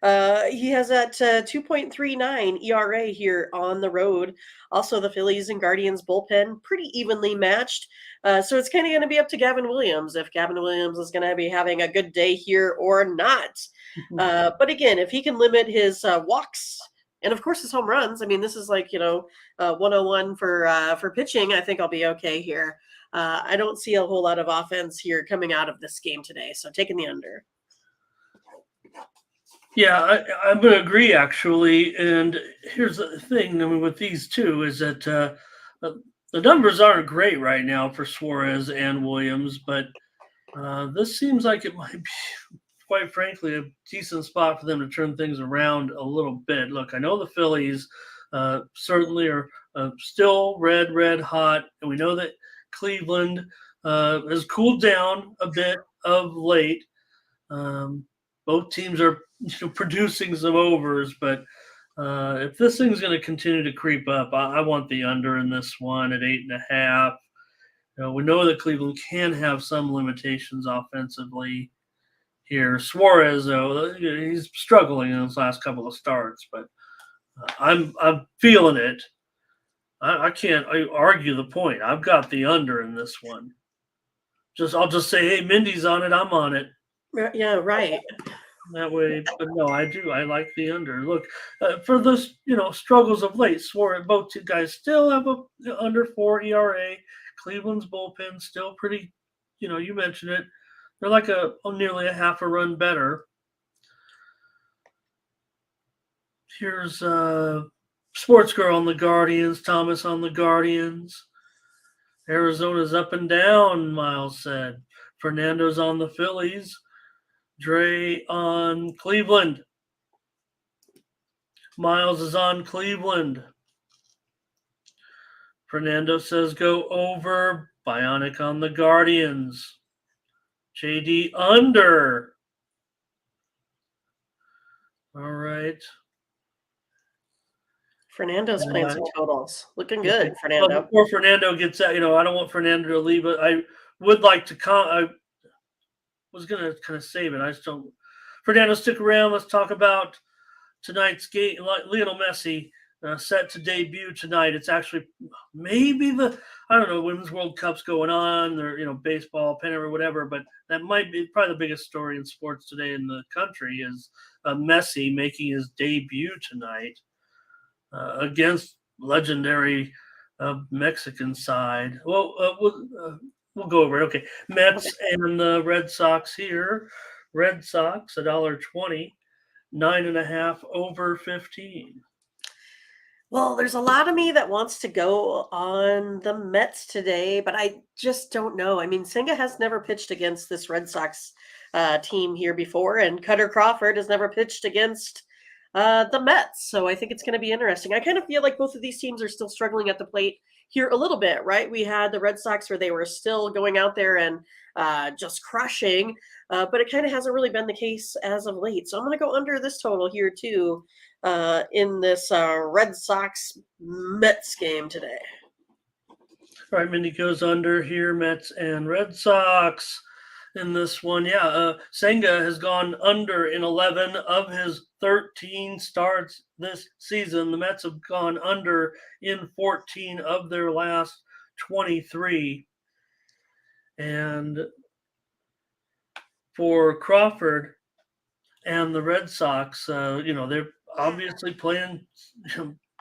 He has that 2.39 ERA here on the road. Also, the Phillies and Guardians bullpen pretty evenly matched. So it's kind of going to be up to Gavin Williams if Gavin Williams is going to be having a good day here or not. But again, if he can limit his walks and of course his home runs, I mean, this is like 101 for pitching. I think I'll be okay here. I don't see a whole lot of offense here coming out of this game today, so taking the under. Yeah, I'm going to agree actually. And here's the thing: I mean, with these two, is that the numbers aren't great right now for Suarez and Williams, but this seems like it might be, quite frankly, a decent spot for them to turn things around a little bit. Look, I know the Phillies certainly are still red hot, and we know that Cleveland has cooled down a bit of late. Um, both teams are producing some overs, but if this thing's going to continue to creep up, I want the under in this one at 8.5. We know that Cleveland can have some limitations offensively here. Suarez, though, he's struggling in his last couple of starts, but I'm feeling it. I can't argue the point. I've got the under in this one. I'll just say, hey, Mindy's on it. I'm on it. Yeah, right. that way. But no, I do. I like the under. Look, for those struggles of late, swore both two guys still have a under 4 ERA. Cleveland's bullpen still pretty. You mentioned it. They're like nearly a half a run better. Here's Sports Girl on the Guardians, Thomas on the Guardians. Arizona's up and down, Miles said. Fernando's on the Phillies. Dre on Cleveland. Miles is on Cleveland. Fernando says go over. Bionic on the Guardians. JD under. All right. Fernando's playing some totals. Looking good, Fernando. Well, before Fernando gets out, I don't want Fernando to leave, but I would like to I was going to kind of save it. I just don't. Fernando, stick around. Let's talk about tonight's game. Lionel Messi set to debut tonight. It's actually maybe Women's World Cup's going on, or baseball, pennant, or whatever. But that might be probably the biggest story in sports today in the country is Messi making his debut tonight against legendary Mexican side. Well, we'll go over it. Okay, Mets and the Red Sox here. Red Sox $1.20. 9.5 over 15. Well, there's a lot of me that wants to go on the Mets today, but I just don't know. I mean, Senga has never pitched against this Red Sox team here before, and Cutter Crawford has never pitched against the Mets. So I think it's going to be interesting. I kind of feel like both of these teams are still struggling at the plate here a little bit, right? We had the Red Sox where they were still going out there and just crushing, but it kind of hasn't really been the case as of late. So I'm going to go under this total here too in this Red Sox Mets game today. All right, Mindy goes under here, Mets and Red Sox in this one. Yeah, Senga has gone under in 11 of his 13 starts this season. The Mets have gone under in 14 of their last 23. And for Crawford and the Red Sox, they're obviously playing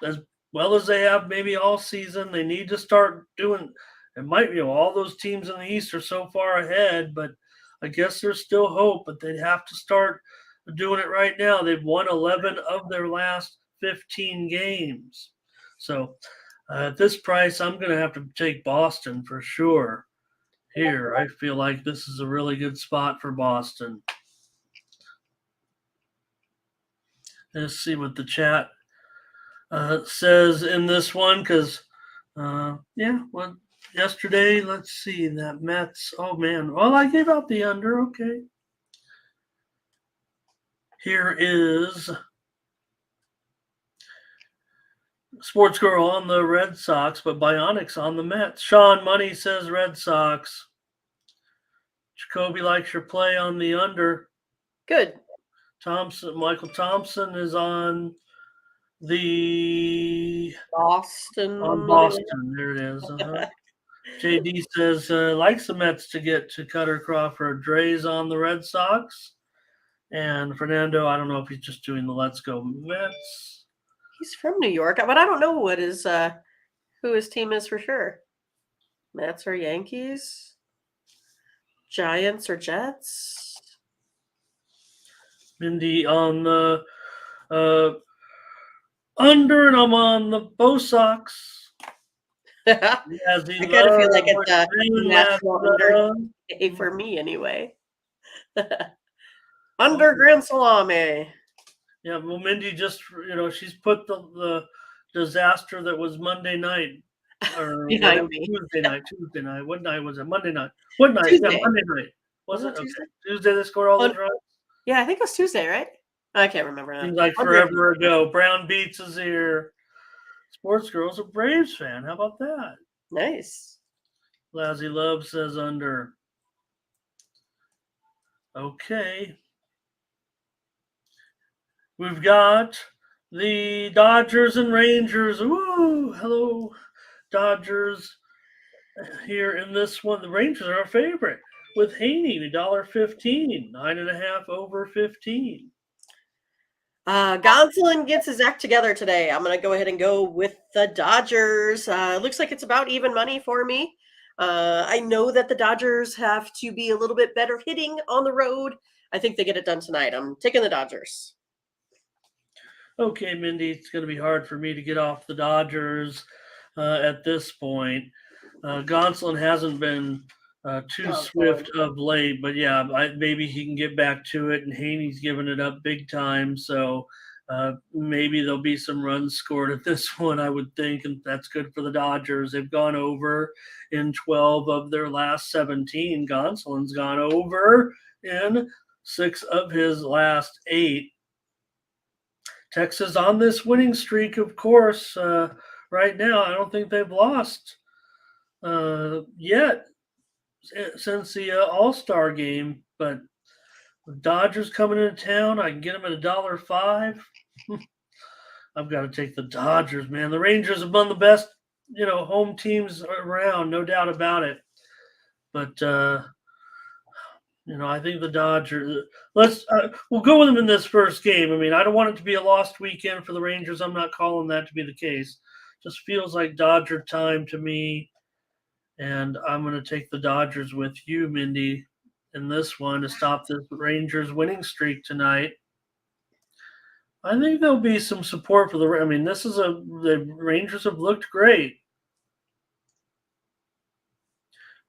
as well as they have maybe all season. They need to start doing it. Might, all those teams in the East are so far ahead, but I guess there's still hope, but they'd have to start doing it right now. They've won 11 of their last 15 games. So at this price, I'm going to have to take Boston for sure. Here, I feel like this is a really good spot for Boston. Let's see what the chat says in this one, because, yesterday, let's see, that Mets, oh man, well, I gave out the under, okay. Here is Sports Girl on the Red Sox, but Bionics on the Mets. Sean Money says Red Sox. Jacoby likes your play on the under. Good. Michael Thompson is on the Boston. On Boston, there it is. JD says likes the Mets to get to Cutter Crawford. Dre's on the Red Sox. And Fernando, I don't know if he's just doing the Let's Go Mets. He's from New York, but I don't know who his team is for sure. Mets or Yankees? Giants or Jets? Mindy on the under, and I'm on the Bo Sox. I kind of feel like it's a natural under for me anyway. Under Grand Salami. Yeah, well, Mindy just, she's put the disaster that was Monday night. Or Tuesday night. What night was it? Monday night. What night? Tuesday. Yeah, Monday night. Was it? Tuesday? Okay. Tuesday they scored all those runs? Yeah, I think it was Tuesday, right? I can't remember now. Seems like forever ago. Brown Beats is here. Sports Girl's a Braves fan. How about that? Nice. Lazzy Love says under. Okay. We've got the Dodgers and Rangers. Woo! Hello, Dodgers. Here in this one, the Rangers are our favorite. with Hahne, $1.15, 9.5 over 15. Gonsolin gets his act together today. I'm going to go ahead and go with the Dodgers. Looks like it's about even money for me. I know that the Dodgers have to be a little bit better hitting on the road. I think they get it done tonight. I'm taking the Dodgers. Okay, Mindy, it's going to be hard for me to get off the Dodgers at this point. Gonsolin hasn't been too swift of late, but yeah, maybe he can get back to it. And Haney's giving it up big time, so maybe there'll be some runs scored at this one, I would think, and that's good for the Dodgers. They've gone over in 12 of their last 17. Gonsolin's gone over in 6 of his last 8. Texas on this winning streak, of course. Right now, I don't think they've lost yet since the All-Star game. But with Dodgers coming into town, I can get them at $1.05. I've got to take the Dodgers, man. The Rangers have been the best, home teams around, no doubt about it. But I think the Dodgers. We'll go with them in this first game. I mean, I don't want it to be a lost weekend for the Rangers. I'm not calling that to be the case. Just feels like Dodger time to me, and I'm going to take the Dodgers with you, Mindy, in this one to stop this Rangers winning streak tonight. I think there'll be some support for the. I mean, the Rangers have looked great.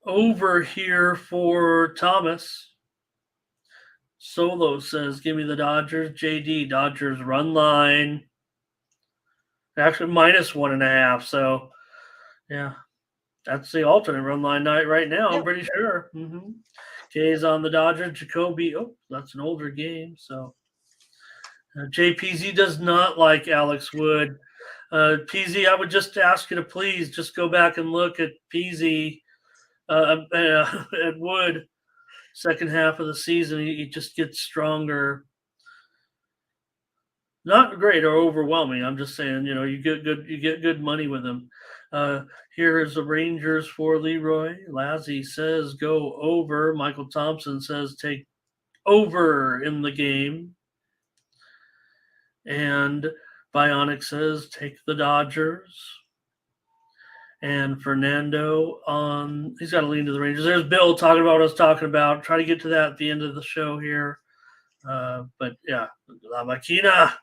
Over here for Thomas. Solo says, give me the Dodgers. JD, Dodgers run line. Actually, -1.5. So, yeah, that's the alternate run line night right now, I'm pretty sure. K's on the Dodgers. Jacoby, that's an older game. So, JPZ does not like Alex Wood. PZ, I would just ask you to please just go back and look at PZ. At Wood, second half of the season, he just gets stronger. Not great or overwhelming. I'm just saying, you get good money with him. Here is the Rangers for Leroy. Lazzy says go over. Michael Thompson says take over in the game. And Bionic says take the Dodgers. And Fernando he's got to lean to the Rangers. There's Bill talking about what I was talking about. Try to get to that at the end of the show here. But yeah, La Maquina,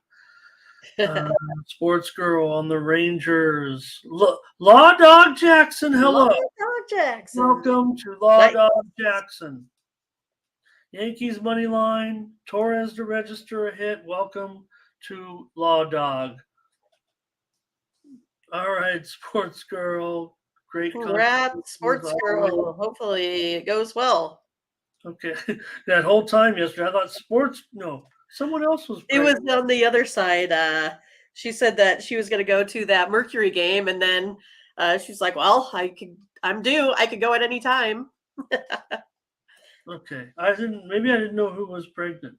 Sports Girl on the Rangers. Law Dog Jackson, hello. Law Dog Jackson. Welcome to Law Dog Jackson. Yankees money line. Torres to register a hit. Welcome to Law Dog. All right, Sports Girl. Great. Congrats, Sports Girl. Hopefully it goes well. Okay. That whole time yesterday, I thought someone else was pregnant. It was on the other side. She said that she was going to go to that Mercury game, and then she's like, well, I'm due. I could go at any time. Okay. Maybe I didn't know who was pregnant.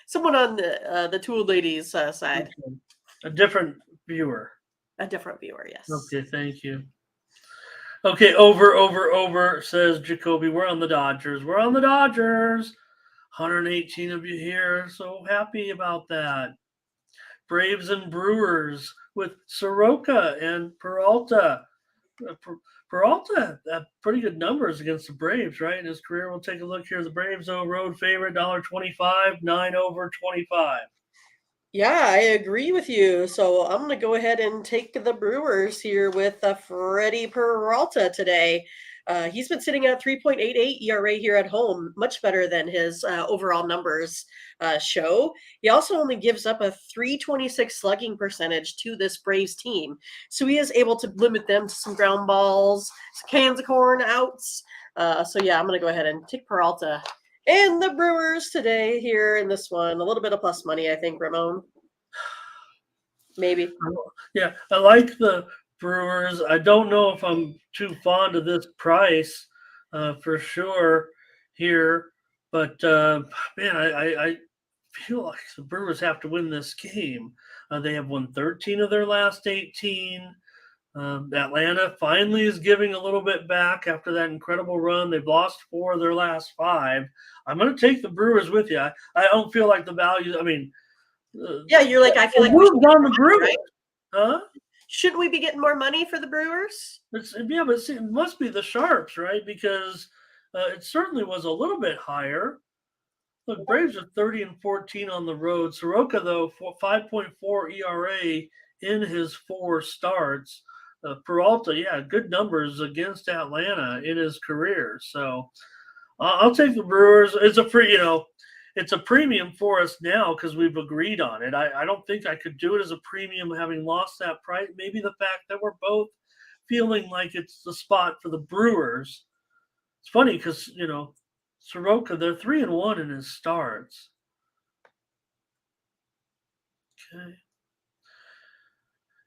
Someone on the Tool Ladies side. Okay. A different viewer. A different viewer, yes. Okay, thank you. Okay, over, says Jacoby. We're on the Dodgers. 118 of you here. So happy about that. Braves and Brewers with Soroka and Peralta. Peralta had pretty good numbers against the Braves, right? In his career, we'll take a look here. The Braves, road favorite, $1.25, 9 over 25. Yeah, I agree with you. So I'm going to go ahead and take the Brewers here with Freddie Peralta today. He's been sitting at 3.88 ERA here at home, much better than his overall numbers show. He also only gives up a 326 slugging percentage to this Braves team. So he is able to limit them to some ground balls, cans of corn, outs. So yeah, I'm going to go ahead and take Peralta and the Brewers today here in this one. A little bit of plus money, I think, Ramon. Maybe. Yeah, I like the Brewers. I don't know if I'm too fond of this price for sure here. But, man, I feel like the Brewers have to win this game. They have won 13 of their last 18. Atlanta finally is giving a little bit back after that incredible run. They've lost 4 of their last 5. I'm going to take the Brewers with you. I don't feel like the value. I mean, Yeah, you're like, I feel the like we should move's get on more the money, Brewers, right? huh? Shouldn't we be getting more money for the Brewers? Yeah, but see, it must be the Sharps, right? Because it certainly was a little bit higher. Look, Braves are 30-14 on the road. Soroka, though, 5.4 ERA in his 4 starts. Peralta, yeah, good numbers against Atlanta in his career. So I'll take the Brewers. It's a premium for us now because we've agreed on it. I don't think I could do it as a premium having lost that price. Maybe the fact that we're both feeling like it's the spot for the Brewers. It's funny because, Soroka, they're 3-1 in his starts. Okay.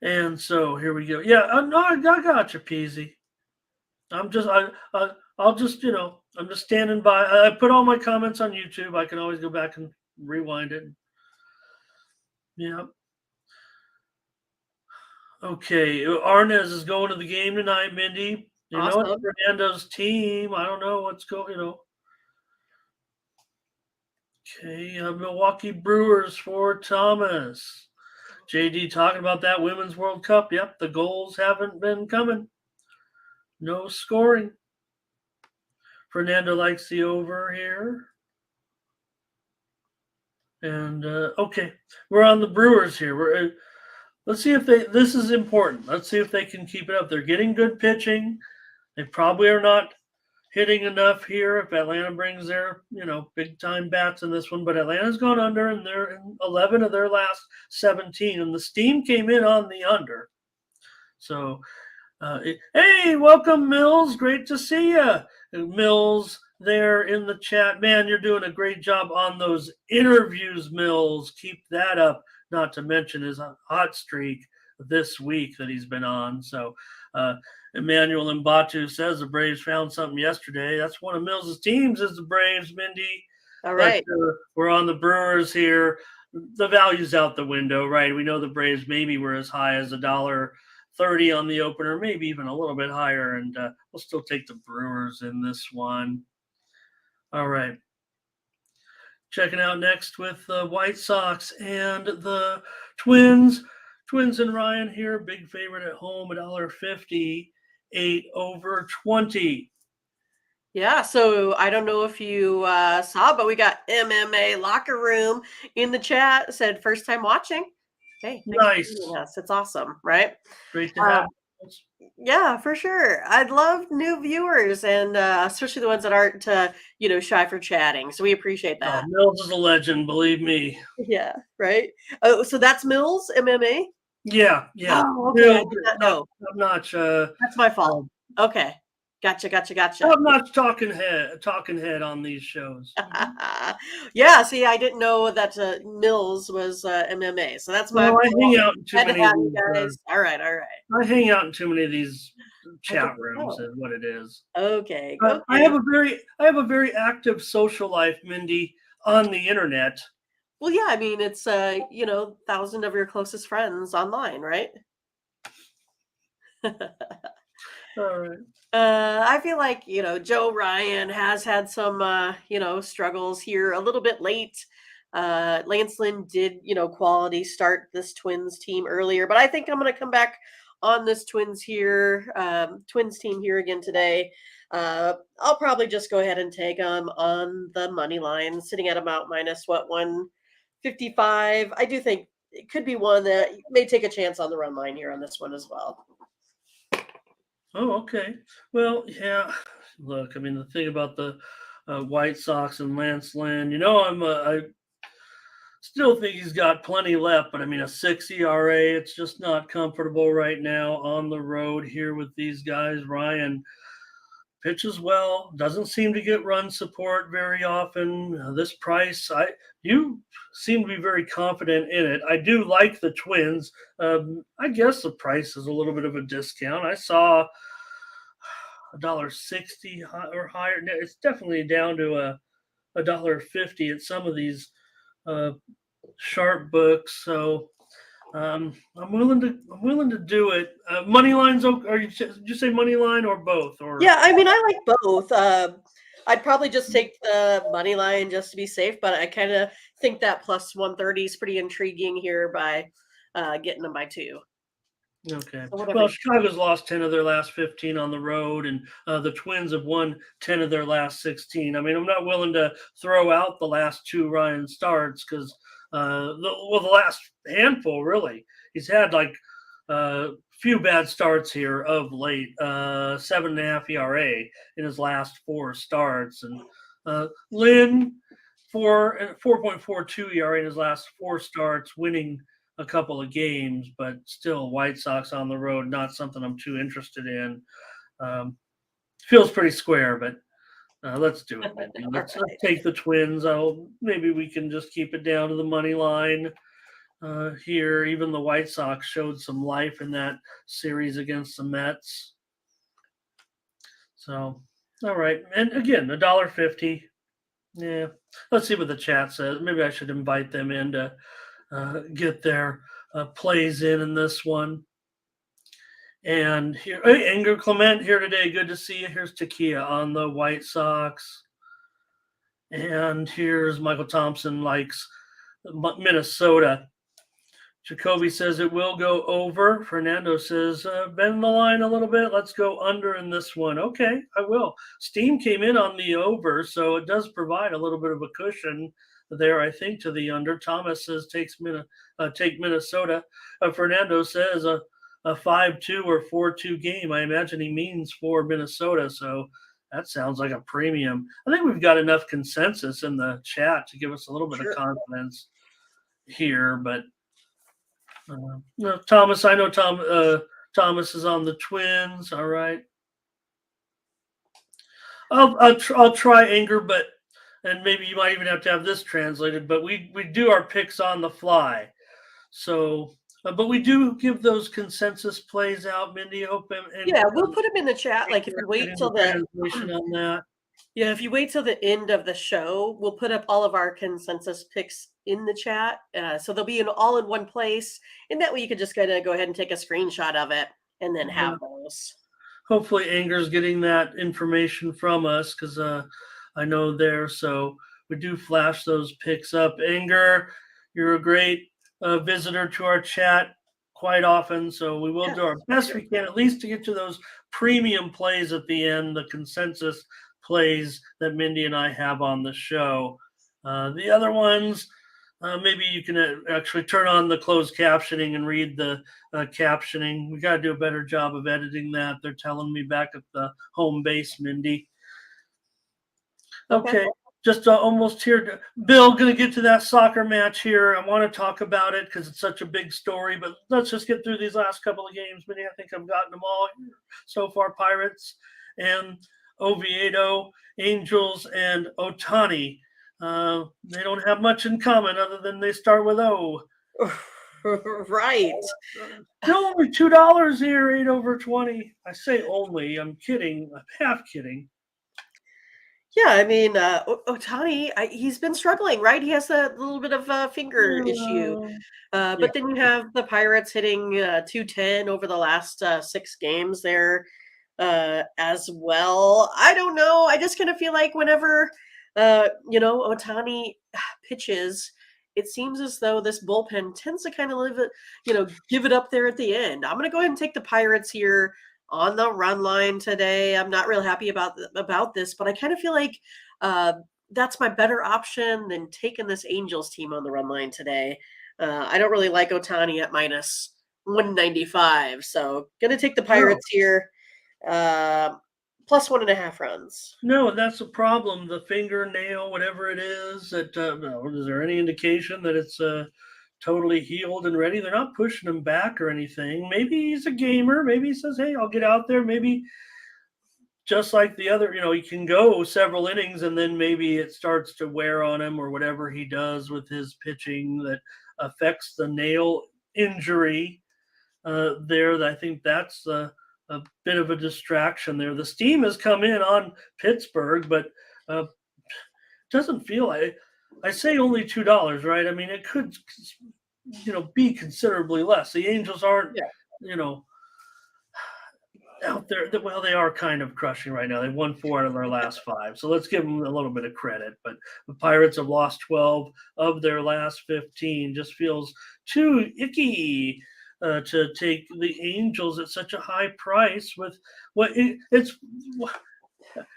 And so here we go. Yeah, no, I got you, Peasy. I'm just, I'll just, I'm just standing by. I put all my comments on YouTube. I can always go back and rewind it. Yeah. Okay. Arnaz is going to the game tonight, Mindy. It's Awesome. Fernando's team. I don't know what's going, Okay. Milwaukee Brewers for Thomas. JD talking about that Women's World Cup. Yep. The goals haven't been coming. No scoring. Fernando likes the over here. And okay, we're on the Brewers here. Let's see if this is important. Let's see if they can keep it up. They're getting good pitching. They probably are not hitting enough here if Atlanta brings their, big time bats in this one. But Atlanta's gone under, and they're in 11 of their last 17. And the steam came in on the under. So, hey, welcome, Mills. Great to see you. Mills there in the chat. Man, you're doing a great job on those interviews, Mills. Keep that up, not to mention his hot streak this week that he's been on. So, Emmanuel Mbatu says the Braves found something yesterday. That's one of Mills' teams is the Braves, Mindy. All right. But we're on the Brewers here. The value's out the window, right? We know the Braves maybe were as high as $1.30 on the opener, maybe even a little bit higher, and we'll still take the Brewers in this one. All right. Checking out next with the White Sox and the Twins. Twins and Ryan here, big favorite at home, $1.50, 8/20. Yeah, so I don't know if you saw, but we got MMA Locker Room in the chat. Said first time watching. Hey, thanks Nice. for joining us. It's awesome, right? Great to have you. Yeah, for sure. I'd love new viewers, and especially the ones that aren't, shy for chatting. So we appreciate that. Mills is a legend, believe me. Yeah, right. Oh, so that's Mills MMA. Yeah. Oh, okay. I did not know. I'm not. That's my fault. Okay, gotcha. I'm not talking head on these shows. Yeah, see, I didn't know that Mills was MMA, so that's my I fault. hang out in too Had to many have of you these, guys. All right. I hang out in too many of these chat didn't rooms. know. Is what it is. Okay. I have a very active social life, Mindy, on the internet. Well, yeah, I mean, it's 1,000 of your closest friends online, right? All right. I feel like, Joe Ryan has had some, struggles here a little bit late. Lance Lynn did, quality start this Twins team earlier, but I think I'm going to come back on this Twins team here again today. I'll probably just go ahead and take them on the money line, sitting at about minus 155. I do think it could be one that may take a chance on the run line here on this one as well. Oh, okay. Well, yeah. Look, I mean, the thing about the White Sox and Lance Lynn, I still think he's got plenty left, but I mean, a 6 ERA, it's just not comfortable right now on the road here with these guys. Ryan pitches well, doesn't seem to get run support very often. This price, you seem to be very confident in it. I do like the Twins. I guess the price is a little bit of a discount. I saw $1.60 or higher. It's definitely down to $1.50 at some of these sharp books. So I'm willing to do it. Money lines. Are you? Did you say money line or both? Or Yeah, I mean, I like both. I'd probably just take the money line just to be safe, but I kind of think that plus 130 is pretty intriguing here by getting them by two. okay. So whatever. Well, Chicago's lost 10 of their last 15 on the road, and the Twins have won 10 of their last 16. I mean, I'm not willing to throw out the last two Ryan starts because, the last handful, really. He's had like few bad starts here of late. 7.5 ERA in his last four starts, and Lynn 4.42 ERA in his last four starts, winning a couple of games, but still White Sox on the road, not something I'm too interested in. Um, Feels pretty square, but let's do it, Mindy. All Let's right. take the Twins. Maybe we can just keep it down to the money line here. Even the White Sox showed some life in that series against the Mets. So, all right, and again, $1.50. Yeah, let's see what the chat says. Maybe I should invite them in to get their plays in this one. And here, hey, Anger Clement here today. Good to see you. Here's Takia on the White Sox. And here's Michael Thompson likes Minnesota. Jacoby says it will go over. Fernando says, bend the line a little bit. Let's go under in this one. Okay, I will. Steam came in on the over, so it does provide a little bit of a cushion there, I think, to the under. Thomas says take Minnesota. Fernando says a 5-2 or 4-2 game. I imagine he means for Minnesota, so that sounds like a premium. I think we've got enough consensus in the chat to give us a little bit of Sure. confidence here, but no, Thomas, I know Thomas is on the Twins. All right, I'll try Anger, but and maybe you might even have to have this translated. But we do our picks on the fly, so but we do give those consensus plays out. Mindy, I hope and Yeah, we'll put them in the chat. Like if you wait getting till the the translation on that. yeah, if you wait till the end of the show, we'll put up all of our consensus picks in the chat. So they'll be all in one place. And that way you could just kind of go ahead and take a screenshot of it and then Yeah. have those. Hopefully Anger's getting that information from us because I know there. So we do flash those picks up. Anger, you're a great visitor to our chat quite often. So we will Yeah. do our best we can, at least to get to those premium plays at the end, the consensus plays that Mindy and I have on the show. The other ones, maybe you can actually turn on the closed captioning and read the captioning. We got to do a better job of editing that. They're telling me back at the home base, Mindy. Okay. Okay, just almost here. Bill, going to get to that soccer match here. I want to talk about it because it's such a big story, but let's just get through these last couple of games, Mindy. I think I've gotten them all so far. Pirates and Oviedo, Angels, and Otani. They don't have much in common other than they start with O. Right. Still only $2 here, 8/20. I say only. I'm kidding. I'm half kidding. Yeah, I mean, Otani, he's been struggling, right? He has a little bit of a finger issue. Yeah. But then you have the Pirates hitting 210 over the last 6 games there as well. I don't know. I just kind of feel like whenever, Otani pitches, it seems as though this bullpen tends to kind of live it, give it up there at the end. I'm going to go ahead and take the Pirates here on the run line today. I'm not real happy about this, but I kind of feel like that's my better option than taking this Angels team on the run line today. I don't really like Otani at minus 195, so gonna take the Pirates here. Plus 1.5 runs. No, that's a problem. The fingernail, whatever it is, that is there any indication that it's totally healed and ready? They're not pushing him back or anything. Maybe he's a gamer. Maybe he says, "Hey, I'll get out there." Maybe just like the other, he can go several innings and then maybe it starts to wear on him or whatever he does with his pitching that affects the nail injury there. I think that's a bit of a distraction there. The steam has come in on Pittsburgh, but doesn't feel like I say only $2, right? I mean, it could be considerably less. The Angels aren't, Yeah. you know, out there. Well, they are kind of crushing right now. They won 4 out of their last 5, so let's give them a little bit of credit. But the Pirates have lost 12 of their last 15. Just feels too icky to take the Angels at such a high price. With it's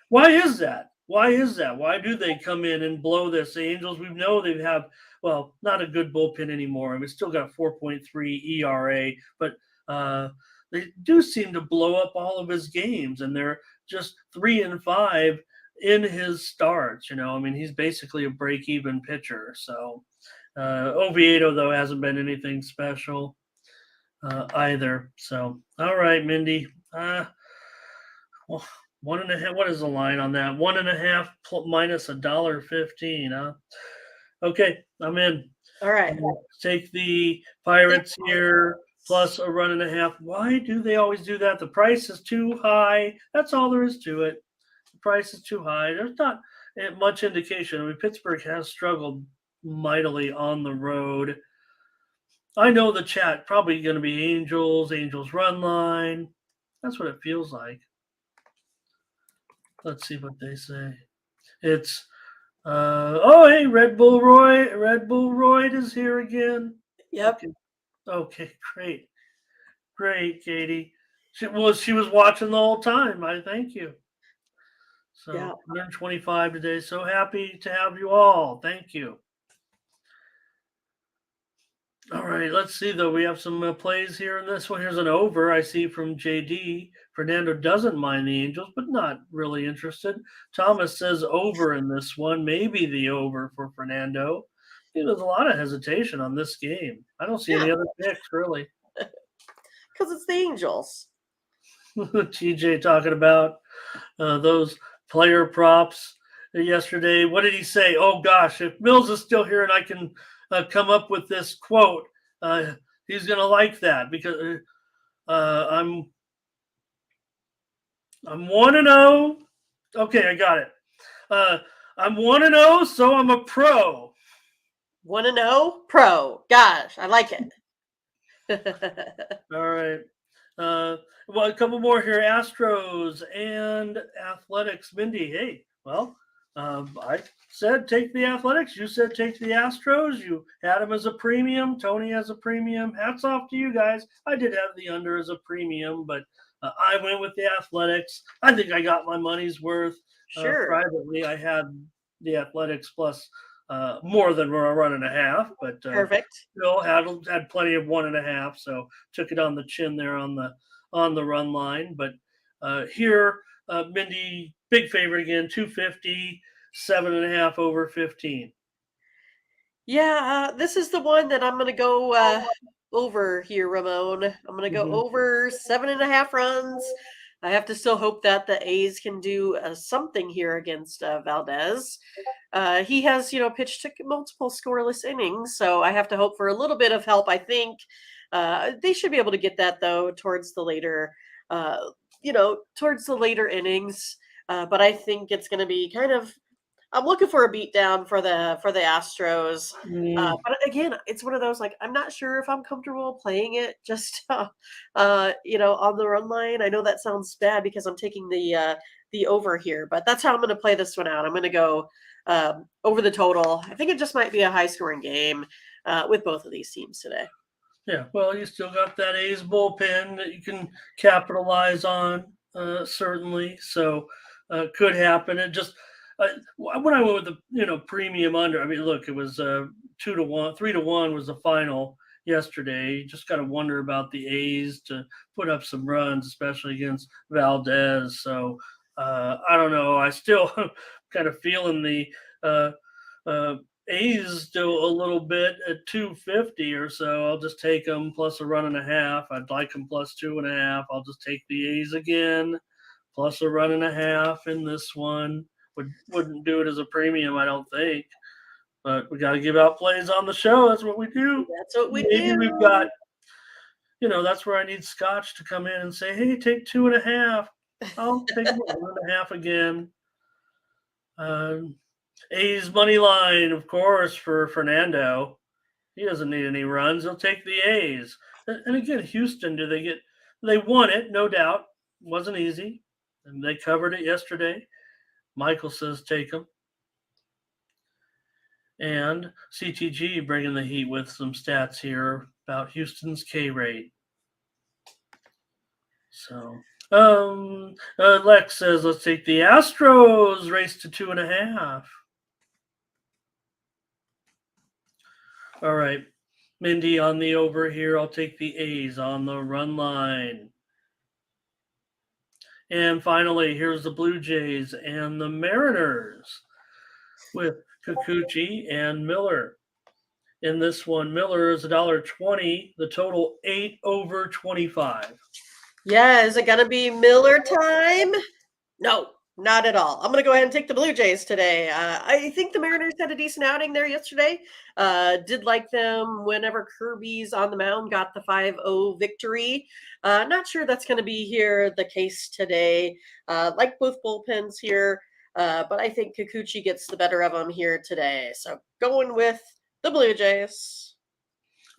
why is that? Why is that? Why do they come in and blow this? The Angels, we know they have, well, not a good bullpen anymore. I mean, still got a 4.3 ERA, but uh, they do seem to blow up all of his games, and they're just 3-5 in his starts. I mean, he's basically a break-even pitcher. So Oviedo, though, hasn't been anything special either. So, all right, Mindy. Well, 1.5. What is the line on that? 1.5 minus $1.15. Huh? Okay, I'm in. All right. Take the Pirates here plus a 1.5. Why do they always do that? The price is too high. That's all there is to it. The price is too high. There's not much indication. I mean, Pittsburgh has struggled mightily on the road. I know the chat probably going to be Angels run line. That's what it feels like. Let's see what they say. It's hey, Red Bull Royd is here again. Yep. Okay, great, Katie. She was watching the whole time. I thank you. So Yeah. 125 today. So happy to have you all. Thank you. All right, let's see though. We have some plays here in this one. Here's an over I see from JD. Fernando doesn't mind the Angels, but not really interested. Thomas says over in this one, maybe the over for Fernando. There's a lot of hesitation on this game. I don't see any other picks really. Because it's the Angels. TJ talking about those player props yesterday. What did he say? Oh gosh, if Mills is still here and I can come up with this quote, he's gonna like that because I'm 1-0. Okay, I got it. I'm 1-0, so I'm a pro. 1-0 pro. Gosh, I like it. All right. Well, a couple more here. Astros and Athletics. Mindy, hey, well, I said take the Athletics. You said take the Astros. You had them as a premium. Tony has a premium. Hats off to you guys. I did have the under as a premium, but I went with the Athletics. I think I got my money's worth. Sure. Privately, I had the Athletics plus more than a 1.5, but Perfect. still had plenty of 1.5, so took it on the chin there on the run line. But here, Mindy, big favorite again, 250, 7.5 over 15. Yeah, this is the one that I'm going to go over here, Ramon. I'm going to go over 7.5 runs. I have to still hope that the A's can do something here against Valdez. He has, pitched multiple scoreless innings, so I have to hope for a little bit of help. I think they should be able to get that though towards the later, towards the later innings. But I think it's going to be kind of. I'm looking for a beatdown for the Astros. But again, it's one of those like I'm not sure if I'm comfortable playing it just on the run line. I know that sounds bad because I'm taking the over here, but that's how I'm going to play this one out. I'm going to go over the total. I think it just might be a high scoring game with both of these teams today. Yeah, well, you still got that A's bullpen that you can capitalize on, certainly. So could happen. It just when I went with the premium under. I mean, look, it was 2-1, 3-1 was the final yesterday. You just got to wonder about the A's to put up some runs, especially against Valdez. So I don't know. I still kind of feeling the A's still a little bit at 250 or so. I'll just take them plus a 1.5. I'd like them plus 2.5. I'll just take the A's again plus a 1.5 in this one. Wouldn't do it as a premium, I don't think. But we got to give out plays on the show. That's what we do. That's what we Maybe do. we've got, that's where I need Scotch to come in and say, hey, take 2.5. I'll take 1.5 again. A's money line, of course, for Fernando. He doesn't need any runs. He'll take the A's. And again, Houston, they won it, no doubt. Wasn't easy. And they covered it yesterday. Michael says take them. And CTG bringing the heat with some stats here about Houston's K rate. So, Lex says let's take the Astros. Race to 2.5. All right. Mindy on the over here. I'll take the A's on the run line. And finally, here's the Blue Jays and the Mariners with Kikuchi and Miller. In this one, Miller is $1.20. The total 8/25. Yeah, is it going to be Miller time? No, not at all. I'm going to go ahead and take the Blue Jays today. I think the Mariners had a decent outing there yesterday. Did like them whenever Kirby's on the mound, got the 5-0 victory. Not sure that's going to be here the case today. Like both bullpens here, but I think Kikuchi gets the better of them here today. So going with the Blue Jays.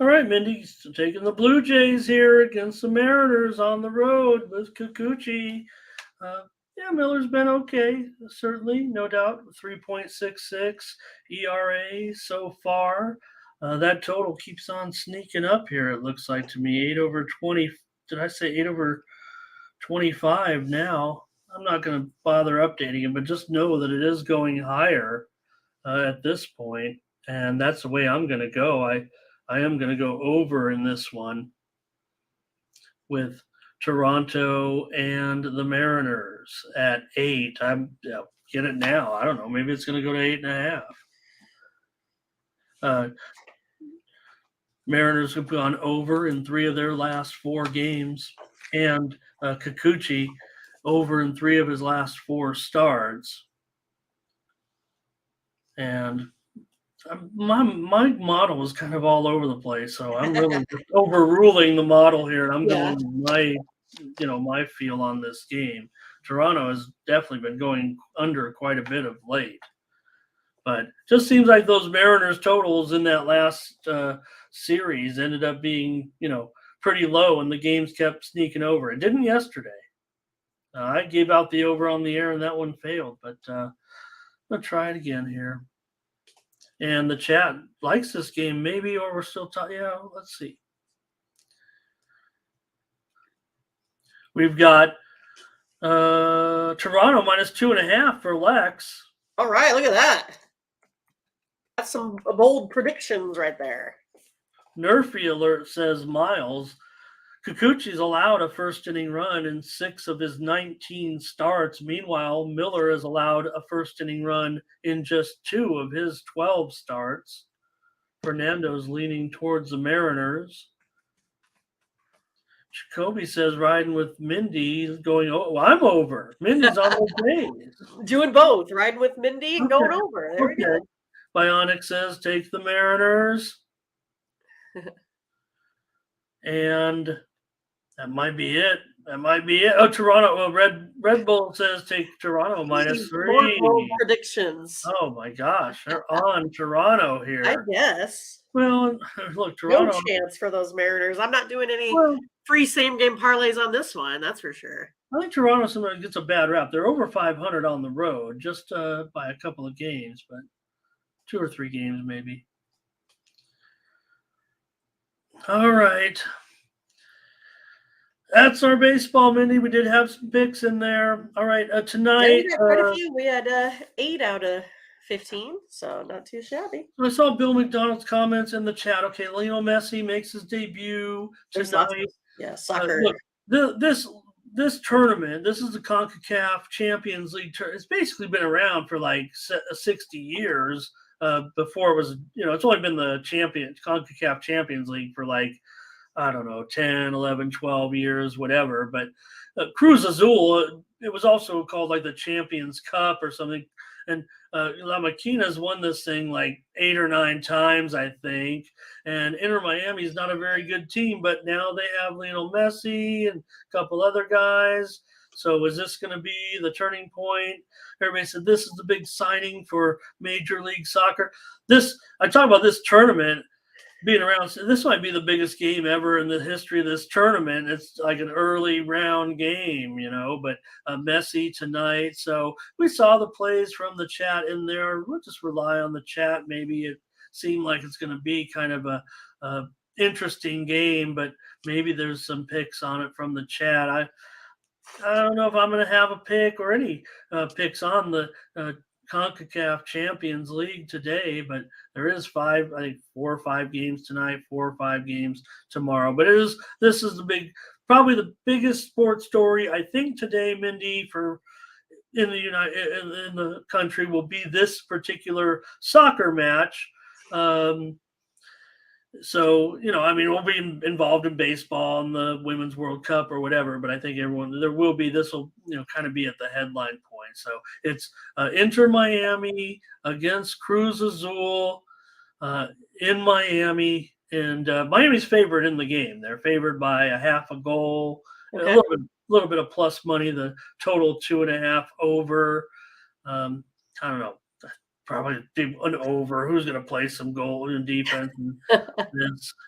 All right, Mindy, taking the Blue Jays here against the Mariners on the road with Kikuchi. Yeah, Miller's been okay, certainly, no doubt. 3.66 ERA so far. That total keeps on sneaking up here, it looks like to me. 8/20. Did I say 8/25 now? I'm not going to bother updating it, but just know that it is going higher at this point, and that's the way I'm going to go. I am going to go over in this one with Toronto and the Mariners at 8. Get it now. I don't know. Maybe it's going to go to 8.5. Mariners have gone over in 3 of their last 4 games, and Kikuchi over in 3 of his last 4 starts. And my model is kind of all over the place, so I'm really overruling the model here. I'm going my feel on this game. Toronto has definitely been going under quite a bit of late, but just seems like those Mariners totals in that last series ended up being pretty low, and the games kept sneaking over. It didn't yesterday. I gave out the over on the air, and that one failed, but I'll try it again here. And the chat likes this game, maybe, or we're still talking. Yeah, let's see. We've got Toronto -2.5 for Lex. All right, look at that. That's some bold predictions right there. Nerfy Alert says Miles. Kikuchi's allowed a first-inning run in 6 of his 19 starts. Meanwhile, Miller has allowed a first-inning run in just 2 of his 12 starts. Fernando's leaning towards the Mariners. Jacoby says riding with Mindy, going, I'm over. Mindy's on the days. Doing both, riding with Mindy and going over. There we go. Bionic says take the Mariners. And that might be it. Oh, Toronto. Well, Red Bull says take Toronto -3. More predictions. Oh my gosh, they're on Toronto here. I guess. Well, look, Toronto. No chance for those Mariners. I'm not doing any free same game parlays on this one. That's for sure. I think Toronto sometimes gets a bad rap. They're over 500 on the road, just by a couple of games, but 2 or 3 games maybe. All right. That's our baseball, Mindy. We did have some picks in there. All right, tonight. Yeah, quite a few. We had 8 out of 15, so not too shabby. I saw Bill McDonald's comments in the chat. Okay, Lionel Messi makes his debut tonight. Soccer. Look, this tournament, this is the CONCACAF Champions League tournament. It's basically been around for like 60 years. Before it was, it's only been the CONCACAF Champions League for like, I don't know, 10, 11, 12 years, whatever. But Cruz Azul, it was also called like the Champions Cup or something. And La Maquina's won this thing like 8 or 9 times, I think. And Inter Miami is not a very good team, but now they have Lionel Messi and a couple other guys. So is this going to be the turning point? Everybody said this is the big signing for Major League Soccer. I talk about this tournament. being around. So this might be the biggest game ever in the history of this tournament. It's like an early round game, but Messi tonight. So we saw the plays from the chat in there. We'll just rely on the chat. Maybe it seemed like it's going to be kind of a interesting game, but maybe there's some picks on it from the chat. I don't know if I'm going to have a pick or any picks on the CONCACAF Champions League today, but there is five, I think 4 or 5 games tonight, 4 or 5 games tomorrow. But this is probably the biggest sports story I think today, Mindy, for in the country will be this particular soccer match. So, we'll be involved in baseball and the Women's World Cup or whatever, but I think this will, kind of be at the headline point. So it's Inter Miami against Cruz Azul in Miami, and Miami's favored in the game. They're favored by a half a goal, Okay. a little bit of plus money. The total 2.5 over. I don't know. Probably an over. Who's going to play some goal in defense?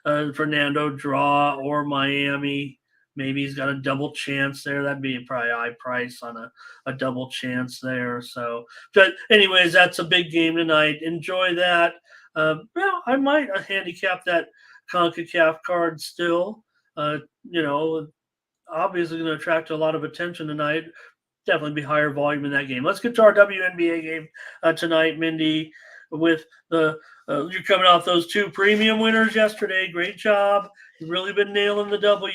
And Fernando draw or Miami. Maybe he's got a double chance there. That'd be probably a high price on a double chance there. So, but anyways, that's a big game tonight. Enjoy that. I might handicap that CONCACAF card still. Obviously going to attract a lot of attention tonight. Definitely be higher volume in that game. Let's get to our WNBA game tonight, Mindy, with you're coming off those 2 premium winners yesterday. Great job. You've really been nailing the W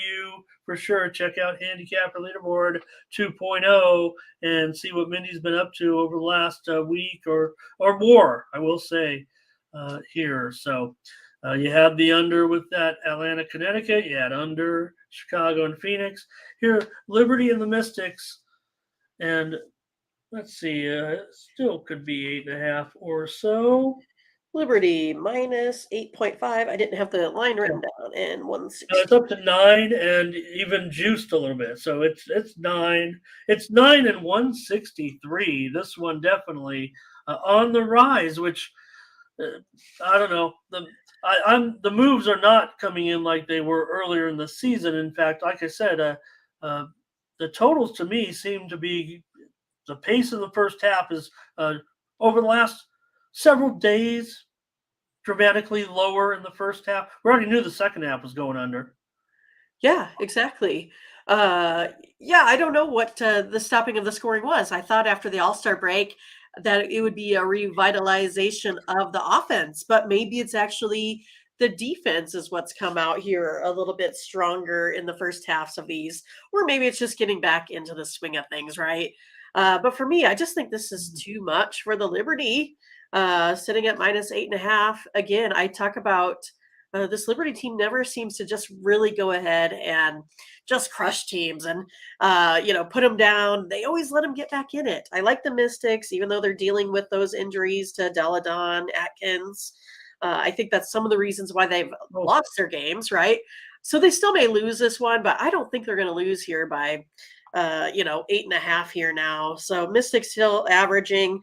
for sure. Check out Handicapper Leaderboard 2.0 and see what Mindy's been up to over the last week or more, I will say, here. So you had the under with that Atlanta, Connecticut. You had under Chicago and Phoenix. Here, Liberty and the Mystics. And let's see, still could be 8.5 or so. Liberty minus 8.5. I didn't have the line written down. And 160. It's up to 9 and even juiced a little bit. So it's 9. It's 9 and 163. This one definitely on the rise, which I don't know. The moves are not coming in like they were earlier in the season. In fact, like I said, the totals to me seem to be the pace of the first half is over the last several days dramatically lower in the first half. We already knew the second half was going under. Yeah, exactly. I don't know what the stopping of the scoring was. I thought after the All-Star break that it would be a revitalization of the offense, but maybe it's actually the defense is what's come out here a little bit stronger in the first halves of these, or maybe it's just getting back into the swing of things, right? But for me, I just think this is too much for the Liberty, sitting at minus 8.5. Again, I talk about this Liberty team never seems to just really go ahead and just crush teams and put them down. They always let them get back in it. I like the Mystics, even though they're dealing with those injuries to Deladon, Atkins. I think that's some of the reasons why they've lost their games, right? So they still may lose this one, but I don't think they're going to lose here by 8.5 here now. So Mystics still averaging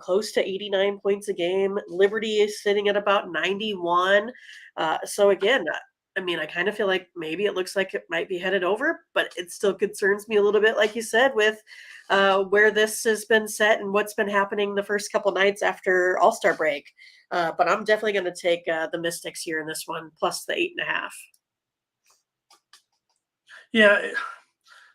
close to 89 points a game. Liberty is sitting at about 91. So again, I kind of feel like maybe it looks like it might be headed over, but it still concerns me a little bit, like you said, with where this has been set and what's been happening the first couple nights after All-Star break. But I'm definitely going to take the Mystics here in this one, plus the 8.5. Yeah.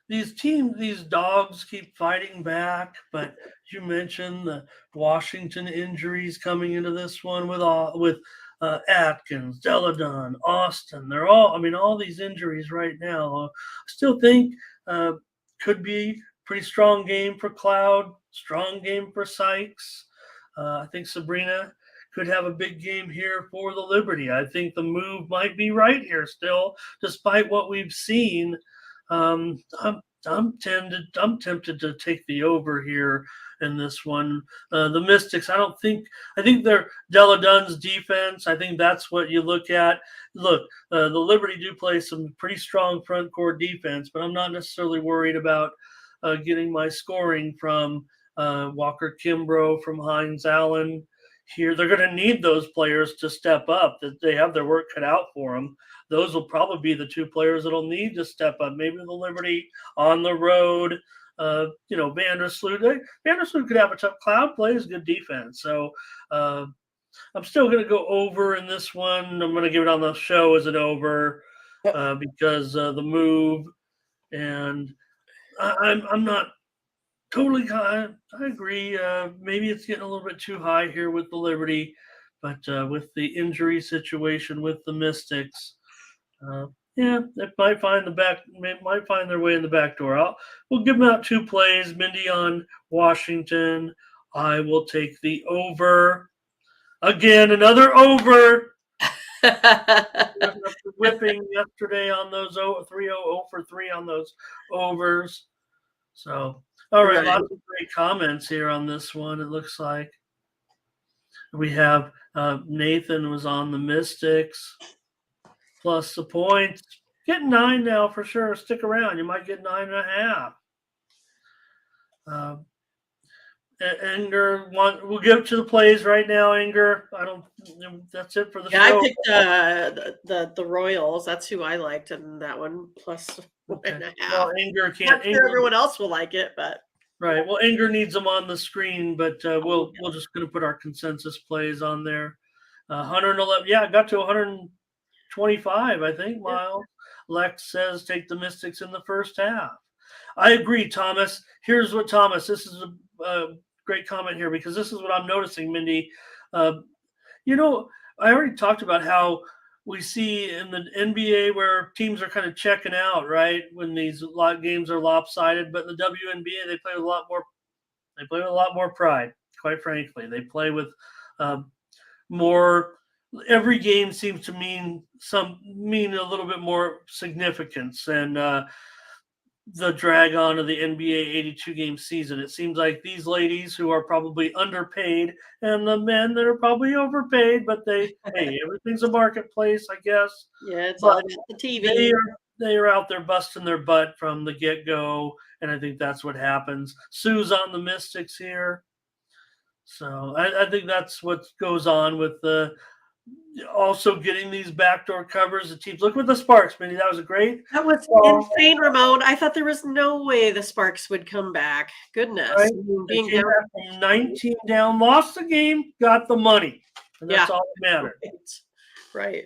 These dogs keep fighting back, but you mentioned the Washington injuries coming into this one with Atkins, Deladon, Austin. They're all these injuries right now. I still think could be pretty strong game for Cloud, strong game for Sykes. I think Sabrina could have a big game here for the Liberty. I think the move might be right here still, despite what we've seen. I'm tempted to take the over here in this one. The Mystics, I think they're Deladun's defense. I think that's what you look at. Look, the Liberty do play some pretty strong front court defense, but I'm not necessarily worried about getting my scoring from Walker Kimbrough, from Hines Allen here. They're going to need those players to step up. That they have their work cut out for them. Those will probably be the two players that'll need to step up. Maybe the Liberty on the road. Vandersloot. Vandersloot could have a tough. Cloud plays good defense, so I'm still going to go over in this one. I'm going to give it on the show as an over because the move, and I'm not totally. I agree. Maybe it's getting a little bit too high here with the Liberty, but with the injury situation with the Mystics, they might find their way in the back door. We'll give them out 2 plays. Mindy on Washington. I will take the over. Again, another over. Whipping yesterday on those 3-0 for 3 on those overs. So, all right, lots of great comments here on this one. It looks like we have Nathan was on the Mystics plus the points. Get 9 now for sure. Stick around. You might get 9.5. Anger, we'll give to the plays right now. Anger, that's it for the show. I picked the Royals. That's who I liked in that one. Plus 1.5. Well, Anger can't. Not sure everyone else will like it, but right. Well, Anger needs them on the screen, but we're just going to put our consensus plays on there. 111. Yeah, it got to 125. I think. Miles. Lex says take the Mystics in the first half. I agree, Thomas. Here's what Thomas. This is a great comment here because this is what I'm noticing, Mindy. I already talked about how we see in the NBA where teams are kind of checking out, right? When these games are lopsided, but in the WNBA they play with a lot more. They play with a lot more pride. Quite frankly, they play with more. Every game seems to mean a little bit more significance and. The drag on of the NBA 82-game season. It seems like these ladies who are probably underpaid and the men that are probably overpaid, but hey, everything's a marketplace, I guess. Yeah, it's all about the TV. They are out there busting their butt from the get-go, and I think that's what happens. Sue's on the Mystics here. So I think that's what goes on with the also getting these backdoor covers. The teams look with the Sparks, Mindy. That was That was insane, Ramon. I thought there was no way the Sparks would come back. Goodness, right? Being down from 19 down, lost the game, got the money, and that's all that mattered. Right.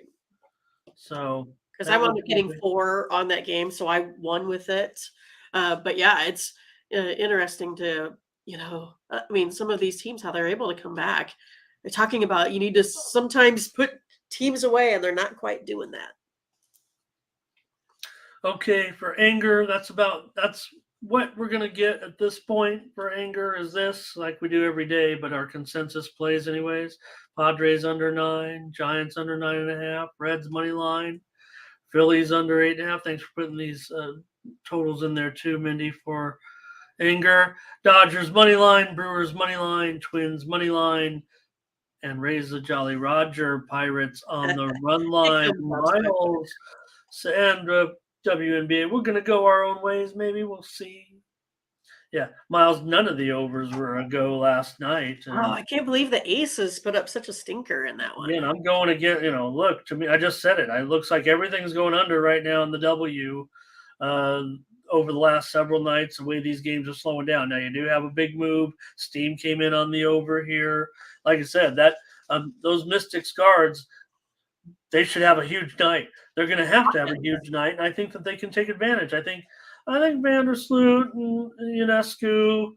So because I wound up getting 4 on that game, so I won with it. But yeah, it's interesting to some of these teams how they're able to come back. They're talking about you need to sometimes put teams away, and they're not quite doing that. Okay, for Anger, that's what we're going to get at this point for Anger is this, like we do every day, but our consensus plays anyways. Padres under 9, Giants under 9.5, Reds money line, Phillies under 8.5. Thanks for putting these totals in there too, Mindy, for Anger. Dodgers money line, Brewers money line, Twins money line, and Raise the Jolly Roger. Pirates on the run line. Miles and WNBA. We're going to go our own ways. Maybe we'll see. Yeah, Miles, none of the overs were a go last night. And, I can't believe the Aces put up such a stinker in that one. Yeah, and I'm going to get, look, to me, I just said it. It looks like everything's going under right now in the W over the last several nights, the way these games are slowing down. Now, you do have a big move. Steam came in on the over here. Like I said, that those Mystics guards, they should have a huge night. They're going to have a huge night, and I think that they can take advantage. I think Vandersloot and Ionescu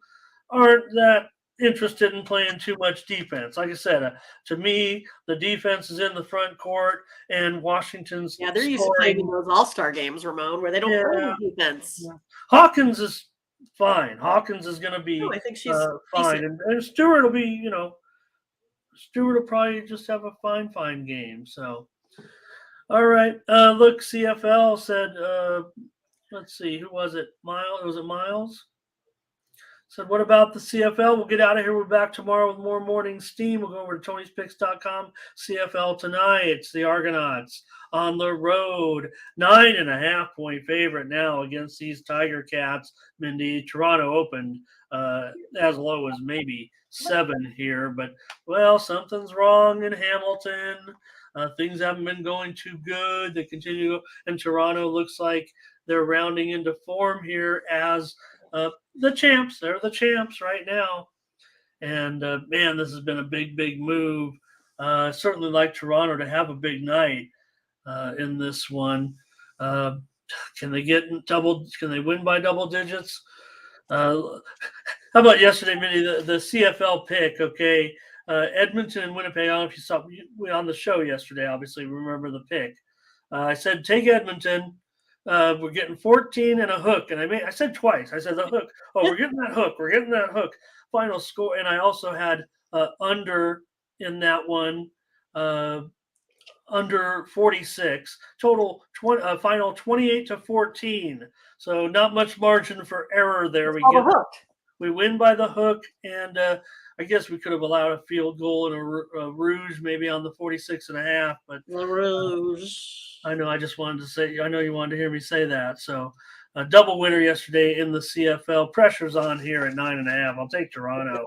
aren't that interested in playing too much defense. Like I said, to me, the defense is in the front court, and Washington's they're used to playing in those all-star games, Ramon, where they don't play defense. Yeah. Hawkins is fine. Hawkins is going to be I think she's fine, and Stewart will be, Stewart will probably just have a fine game. So, all right. Look, CFL said, let's see, who was it? Miles? Was it Miles? So what about the CFL? We'll get out of here. We're back tomorrow with more morning steam. We'll go over to Tony'sPicks.com. CFL tonight. It's the Argonauts on the road. 9.5-point favorite now against these Tiger Cats. Mindy, Toronto opened as low as maybe 7 here. But, well, something's wrong in Hamilton. Things haven't been going too good. They continue to go. And Toronto looks like they're rounding into form here as the champs. They're the champs right now. And, man, this has been a big, big move. Certainly like Toronto to have a big night in this one. Can they can they win by double digits? How about yesterday, Minnie, the CFL pick, okay? Edmonton and Winnipeg. I don't know if you saw on the show yesterday, obviously, remember the pick. I said, take Edmonton. We're getting 14 and a hook. And I said twice. I said the hook. Oh, we're getting that hook. We're getting that hook. Final score. And I also had under in that one, under 46. Total final 28-14. So not much margin for error there. We win by the hook. And I guess we could have allowed a field goal and a rouge maybe on the 46.5. But the rouge. I know. I just wanted to say. I know you wanted to hear me say that. So, a double winner yesterday in the CFL. Pressure's on here at 9.5. I'll take Toronto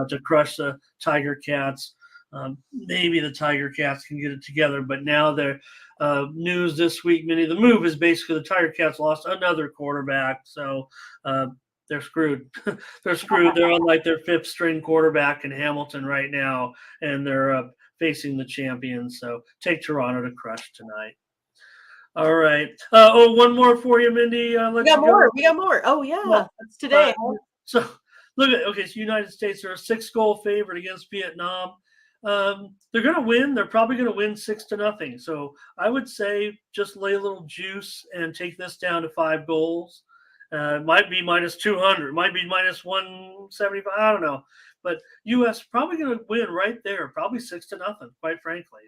to crush the Tiger Cats. Maybe the Tiger Cats can get it together, but now they're news this week. Minnie, the move is basically the Tiger Cats lost another quarterback, so they're screwed. They're screwed. They're on like their 5th string quarterback in Hamilton right now, and they're facing the champions. So take Toronto to crush tonight. All right. One more for you, Mindy. We got more. Oh, yeah. That's today. So look at so United States are a 6-goal favorite against Vietnam. They're going to win. They're probably going to win 6-0. So I would say just lay a little juice and take this down to 5 goals. Might be minus 200. Might be minus 175. I don't know. But U.S. probably going to win right there. Probably 6-0. Quite frankly,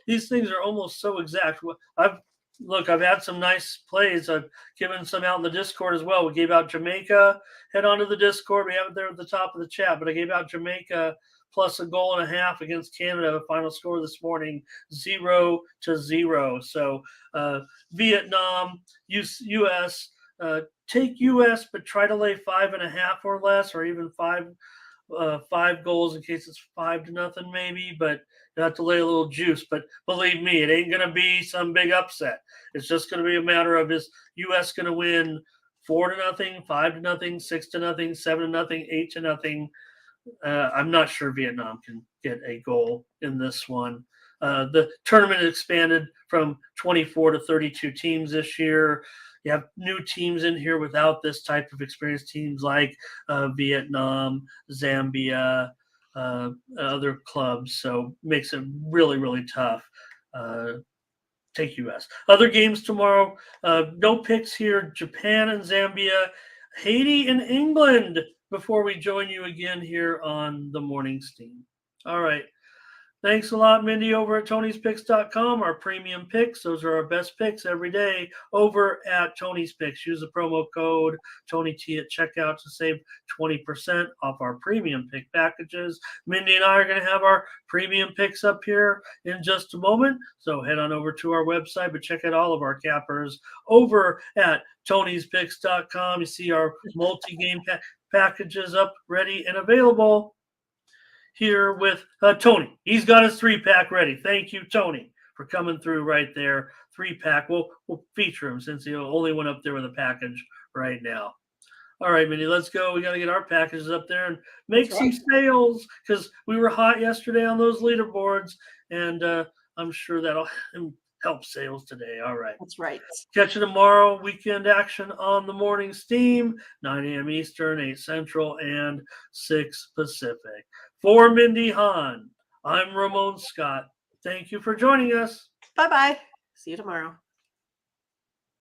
these things are almost so exact. I've had some nice plays. I've given some out in the Discord as well. We gave out Jamaica. Head on to the Discord. We have it there at the top of the chat. But I gave out Jamaica plus 1.5 goals against Canada. The final score this morning, 0-0. So Vietnam, U.S. Take U.S. but try to lay 5.5 or less, or even 5 goals in case it's 5-0 maybe. But you have to lay a little juice. But believe me, it ain't going to be some big upset. It's just going to be a matter of, is U.S. going to win 4-0, 5-0, 6-0, 7-0, 8-0? I'm not sure Vietnam can get a goal in this one. The tournament expanded from 24 to 32 teams this year. You have new teams in here without this type of experience, teams like Vietnam, Zambia, other clubs. So makes it really, really tough. Take U.S. Other games tomorrow. No picks here. Japan and Zambia. Haiti and England before we join you again here on the Morning Steam. All right. Thanks a lot, Mindy, over at Tony'sPicks.com. Our premium picks, those are our best picks every day over at Tony's Picks. Use the promo code TonyT at checkout to save 20% off our premium pick packages. Mindy and I are going to have our premium picks up here in just a moment. So head on over to our website, but check out all of our cappers over at Tony'sPicks.com. You see our multi-game packages up, ready, and available. Here with Tony. He's got his 3-pack ready. Thank you, Tony, for coming through right there. 3-pack. We'll feature him since he only went up there with a package right now. All right, Minnie, let's go. We got to get our packages up there and make some sales because we were hot yesterday on those leaderboards, and I'm sure that'll help sales today. All right. That's right. Catch you tomorrow. Weekend action on the Morning Steam, 9 a.m. Eastern, 8 Central, and 6 Pacific. For Mindy Hahne, I'm Ramon Scott. Thank you for joining us. Bye-bye. See you tomorrow.